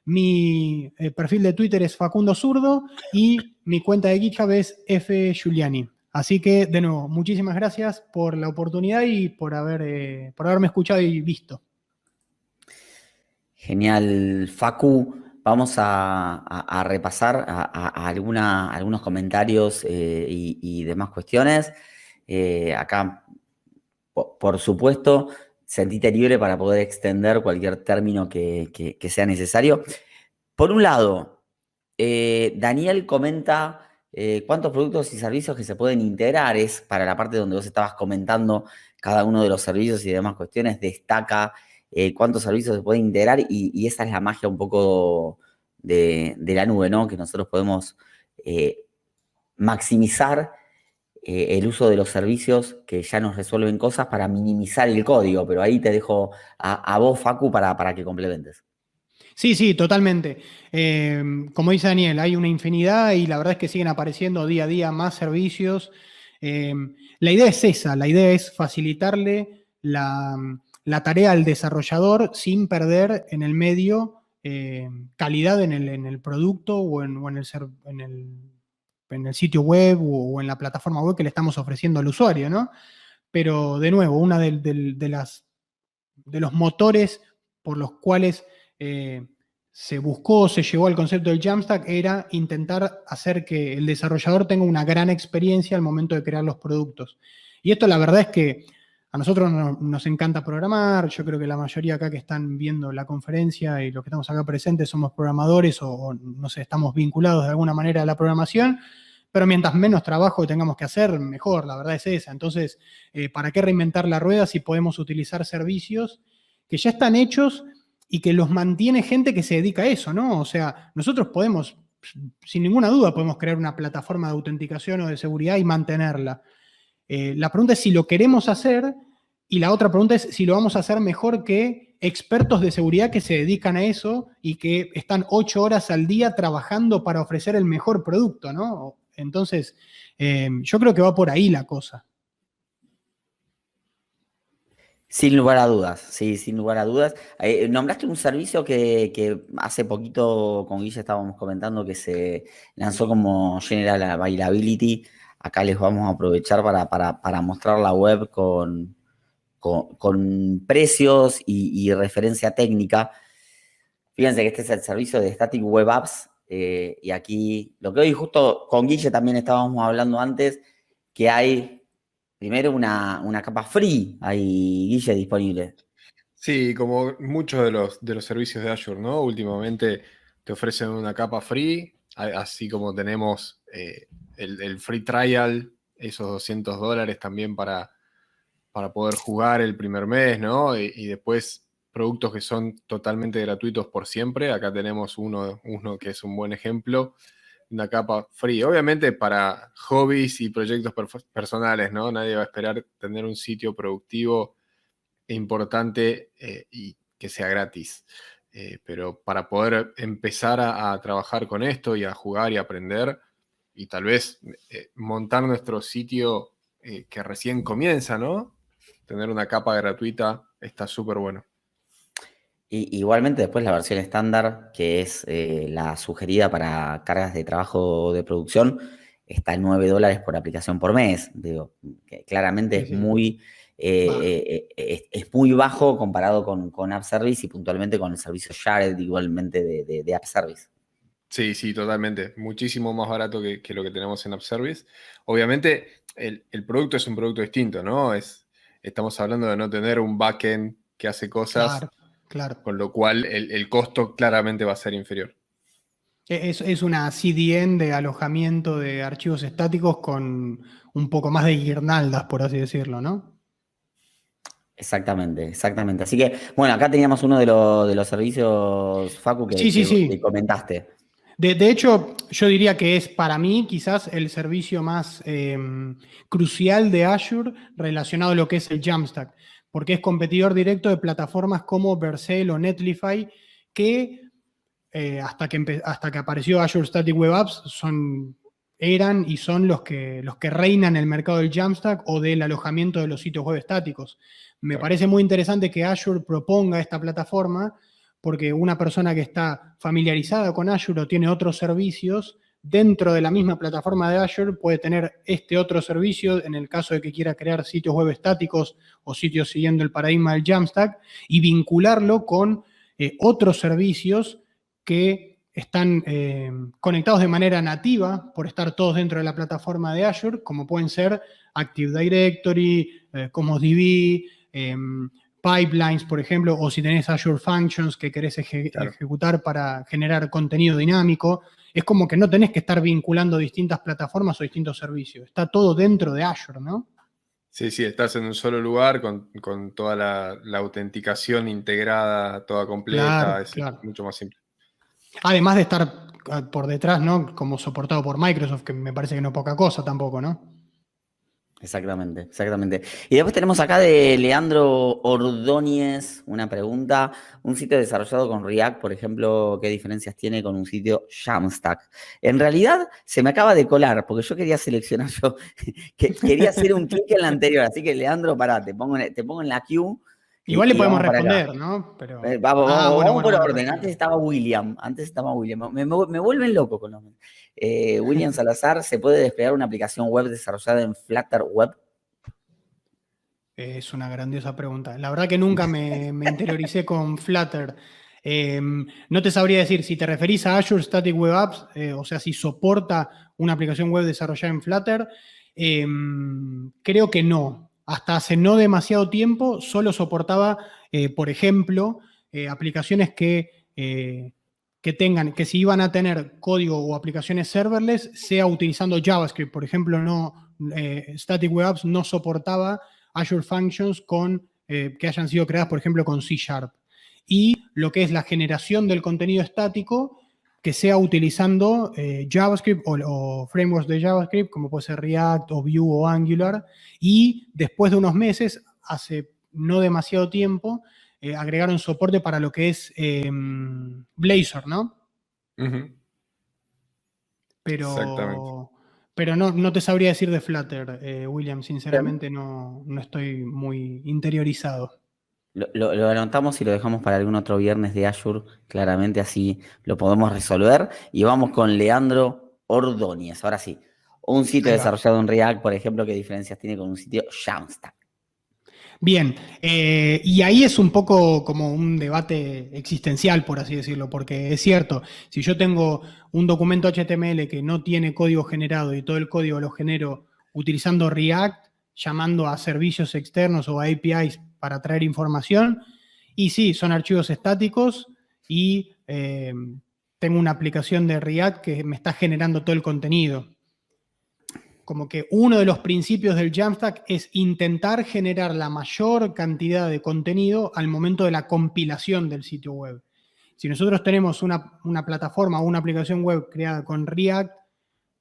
Speaker 3: Mi perfil de Twitter es Facundo Zurdo y mi cuenta de GitHub es fjuliani. Así que, de nuevo, muchísimas gracias por la oportunidad y por haberme escuchado y visto.
Speaker 1: Genial, Facu. Vamos a repasar algunos comentarios y demás cuestiones. Acá, por supuesto, sentite libre para poder extender cualquier término que sea necesario. Por un lado, Daniel comenta cuántos productos y servicios que se pueden integrar. Es para la parte donde vos estabas comentando cada uno de los servicios y demás cuestiones, destaca cuántos servicios se pueden integrar y esa es la magia un poco de la nube, ¿no? Que nosotros podemos maximizar el uso de los servicios que ya nos resuelven cosas para minimizar el código, pero ahí te dejo a vos, Facu, para que complementes.
Speaker 3: Sí, totalmente. Como dice Daniel, hay una infinidad y la verdad es que siguen apareciendo día a día más servicios. Eh, la idea es esa, la idea es facilitarle la tarea al desarrollador sin perder en el medio calidad en el producto o en el sitio web o en la plataforma web que le estamos ofreciendo al usuario, ¿no? Pero de nuevo, una de los motores por los cuales se buscó, se llegó al concepto del Jamstack era intentar hacer que el desarrollador tenga una gran experiencia al momento de crear los productos. Y esto la verdad es que a nosotros nos encanta programar, yo creo que la mayoría acá que están viendo la conferencia y los que estamos acá presentes somos programadores o no sé, estamos vinculados de alguna manera a la programación, pero mientras menos trabajo tengamos que hacer, mejor, la verdad es esa. Entonces, ¿para qué reinventar la rueda si podemos utilizar servicios que ya están hechos y que los mantiene gente que se dedica a eso, ¿no? O sea, nosotros podemos, sin ninguna duda, podemos crear una plataforma de autenticación o de seguridad y mantenerla. La pregunta es si lo queremos hacer y la otra pregunta es si lo vamos a hacer mejor que expertos de seguridad que se dedican a eso y que están 8 horas al día trabajando para ofrecer el mejor producto, ¿no? Entonces, yo creo que va por ahí la cosa.
Speaker 1: Sin lugar a dudas, sí, sin lugar a dudas. Nombraste un servicio que hace poquito con Guille estábamos comentando que se lanzó como General Availability. Acá les vamos a aprovechar para mostrar la web con precios y referencia técnica. Fíjense que este es el servicio de Static Web Apps. Y aquí, lo que hoy justo con Guille también estábamos hablando antes, que hay primero una capa free, hay, Guille, disponible.
Speaker 2: Sí, como muchos de los servicios de Azure, ¿no? Últimamente te ofrecen una capa free, así como tenemos el free trial, esos $200 también para poder jugar el primer mes, ¿no? Y después productos que son totalmente gratuitos por siempre. Acá tenemos uno que es un buen ejemplo, una capa free. Obviamente para hobbies y proyectos personales, ¿no? Nadie va a esperar tener un sitio productivo e importante y que sea gratis. Pero para poder empezar a trabajar con esto y a jugar y aprender y tal vez montar nuestro sitio que recién comienza, ¿no? Tener una capa gratuita está súper bueno.
Speaker 1: Igualmente después la versión estándar, que es la sugerida para cargas de trabajo de producción, está en $9 por aplicación por mes. Digo, que claramente es muy, es muy bajo comparado con App Service y puntualmente con el servicio Shared igualmente de App Service.
Speaker 2: Sí, totalmente. Muchísimo más barato que lo que tenemos en App Service. Obviamente, el producto es un producto distinto, ¿no? Estamos hablando de no tener un backend que hace cosas,
Speaker 3: Claro.
Speaker 2: con lo cual el costo claramente va a ser inferior.
Speaker 3: Es una CDN de alojamiento de archivos estáticos con un poco más de guirnaldas, por así decirlo, ¿no?
Speaker 1: Exactamente. Así que, bueno, acá teníamos uno de los servicios, Facu, que
Speaker 3: Sí.
Speaker 1: comentaste.
Speaker 3: De hecho, yo diría que es para mí quizás el servicio más crucial de Azure relacionado a lo que es el Jamstack, porque es competidor directo de plataformas como Vercel o Netlify, que hasta que apareció Azure Static Web Apps eran y son los que reinan el mercado del Jamstack o del alojamiento de los sitios web estáticos. Me parece muy interesante que Azure proponga esta plataforma porque una persona que está familiarizada con Azure o tiene otros servicios, dentro de la misma plataforma de Azure puede tener este otro servicio en el caso de que quiera crear sitios web estáticos o sitios siguiendo el paradigma del Jamstack y vincularlo con otros servicios que están conectados de manera nativa por estar todos dentro de la plataforma de Azure, como pueden ser Active Directory, como DB, pipelines, por ejemplo, o si tenés Azure Functions que querés ejecutar para generar contenido dinámico. Es como que no tenés que estar vinculando distintas plataformas o distintos servicios. Está todo dentro de Azure, ¿no?
Speaker 2: Sí, estás en un solo lugar con toda la autenticación integrada, toda completa, es mucho más simple.
Speaker 3: Además de estar por detrás, ¿no? Como soportado por Microsoft, que me parece que no es poca cosa tampoco, ¿no?
Speaker 1: Exactamente, exactamente. Y después tenemos acá de Leandro Ordóñez una pregunta. Un sitio desarrollado con React, por ejemplo, ¿qué diferencias tiene con un sitio Jamstack? En realidad, se me acaba de colar, porque yo quería seleccionar, yo quería hacer un clic en la anterior. Así que, Leandro, pará, te pongo en la queue
Speaker 3: Igual le
Speaker 1: y
Speaker 3: podemos
Speaker 1: vamos para acá.
Speaker 3: responder, ¿no? Pero.
Speaker 1: Vamos,
Speaker 3: Bueno,
Speaker 1: vamos
Speaker 3: bueno,
Speaker 1: por
Speaker 3: bueno,
Speaker 1: orden.
Speaker 3: perfecto.
Speaker 1: Antes estaba William. Me vuelven loco con los. William Salazar, ¿se puede desplegar una aplicación web desarrollada en Flutter Web?
Speaker 3: Es una grandiosa pregunta. La verdad que nunca me interioricé con Flutter. No te sabría decir si te referís a Azure Static Web Apps, o sea, si soporta una aplicación web desarrollada en Flutter. Creo que no. Hasta hace no demasiado tiempo solo soportaba, por ejemplo, aplicaciones que si iban a tener código o aplicaciones serverless, sea utilizando JavaScript. Por ejemplo, Static Web Apps no soportaba Azure Functions que hayan sido creadas, por ejemplo, con C#. Y lo que es la generación del contenido estático, que sea utilizando JavaScript o frameworks de JavaScript, como puede ser React o Vue o Angular. Y después de unos meses, hace no demasiado tiempo, agregaron soporte para lo que es Blazor, ¿no?
Speaker 2: Ujú. Exactamente.
Speaker 3: Pero no te sabría decir de Flutter, William. Sinceramente no estoy muy interiorizado.
Speaker 1: Lo anotamos y lo dejamos para algún otro viernes de Azure, claramente así lo podemos resolver. Y vamos con Leandro Ordóñez. Ahora sí, un sitio
Speaker 3: Ahí va.
Speaker 1: desarrollado en React, por ejemplo, ¿qué diferencias tiene con un sitio Jamstack?
Speaker 3: Bien, y ahí es un poco como un debate existencial, por así decirlo, porque es cierto, si yo tengo un documento HTML que no tiene código generado y todo el código lo genero utilizando React, llamando a servicios externos o a APIs para traer información, y sí, son archivos estáticos y tengo una aplicación de React que me está generando todo el contenido. Como que uno de los principios del Jamstack es intentar generar la mayor cantidad de contenido al momento de la compilación del sitio web. Si nosotros tenemos una plataforma o una aplicación web creada con React,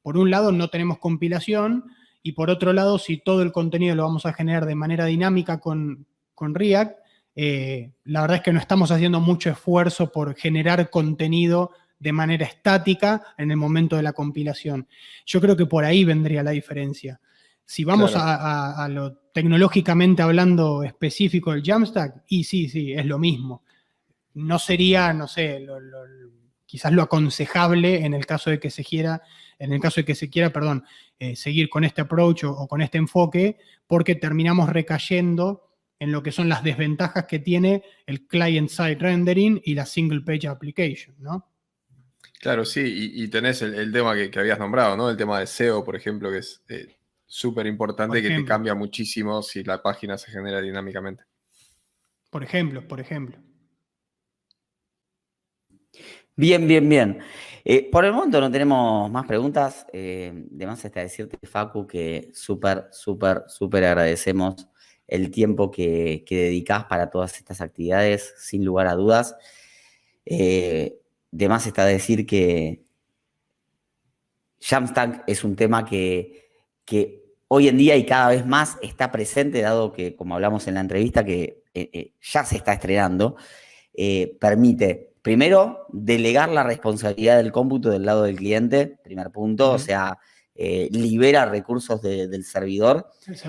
Speaker 3: por un lado no tenemos compilación, y por otro lado, si todo el contenido lo vamos a generar de manera dinámica con React, la verdad es que no estamos haciendo mucho esfuerzo por generar contenido de manera estática en el momento de la compilación. Yo creo que por ahí vendría la diferencia. Si vamos
Speaker 2: Claro.
Speaker 3: a lo tecnológicamente hablando específico del Jamstack, y sí, es lo mismo. No sería, no sé, quizás lo aconsejable en el caso de que se quiera, seguir con este approach o con este enfoque, porque terminamos recayendo en lo que son las desventajas que tiene el client-side rendering y la single page application, ¿no?
Speaker 2: Claro, sí, y tenés el tema que habías nombrado, ¿no? El tema de SEO, por ejemplo, que es súper
Speaker 3: Por
Speaker 2: importante, que te
Speaker 3: ejemplo,
Speaker 2: cambia muchísimo si la página se genera dinámicamente.
Speaker 3: por ejemplo.
Speaker 1: Bien, bien, bien. Por el momento no tenemos más preguntas. De más está decirte, Facu, que súper agradecemos el tiempo que dedicás para todas estas actividades, sin lugar a dudas. De más está decir que Jamstack es un tema que hoy en día y cada vez más está presente, dado que, como hablamos en la entrevista, que ya se está estrenando, permite, primero, delegar la responsabilidad del cómputo del lado del cliente, primer punto, o sea, libera recursos del servidor.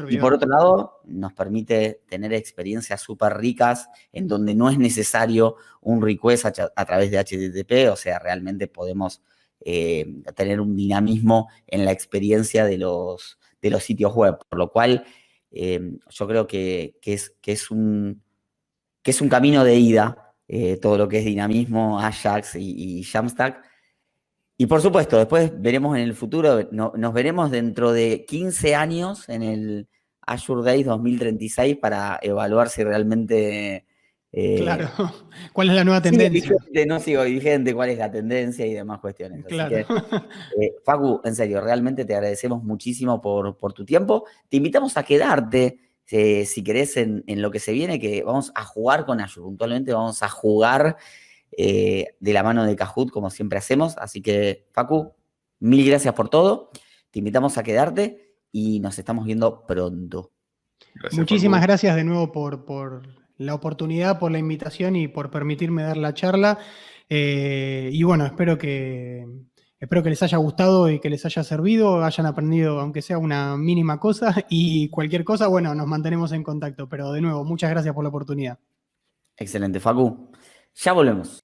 Speaker 1: Y por otro lado, nos permite tener experiencias súper ricas en donde no es necesario un request a través de HTTP, o sea, realmente podemos tener un dinamismo en la experiencia de los sitios web, por lo cual yo creo que es un camino de ida, todo lo que es dinamismo, Ajax y Jamstack. Y por supuesto, después veremos en el futuro, nos veremos dentro de 15 años en el Azure Days 2036 para evaluar si realmente
Speaker 3: Claro, ¿cuál es la nueva
Speaker 1: sigue
Speaker 3: tendencia?
Speaker 1: vigente, no sigo vigente, cuál es la tendencia y demás cuestiones. Así
Speaker 3: Claro.
Speaker 1: que, Facu, en serio, realmente te agradecemos muchísimo por tu tiempo. Te invitamos a quedarte, si querés, en lo que se viene, que vamos a jugar con Azure. Puntualmente vamos a jugar de la mano de Kahoot, como siempre hacemos. Así que, Facu, mil gracias por todo. Te invitamos a quedarte y nos estamos viendo pronto.
Speaker 2: Gracias,
Speaker 3: Muchísimas
Speaker 2: Facu.
Speaker 3: gracias de nuevo por la oportunidad, por la invitación y por permitirme dar la charla. Y bueno, espero que les haya gustado y que les haya servido, hayan aprendido aunque sea una mínima cosa y cualquier cosa, bueno, nos mantenemos en contacto. Pero de nuevo, muchas gracias por la oportunidad.
Speaker 1: Excelente, Facu. Ya volvemos.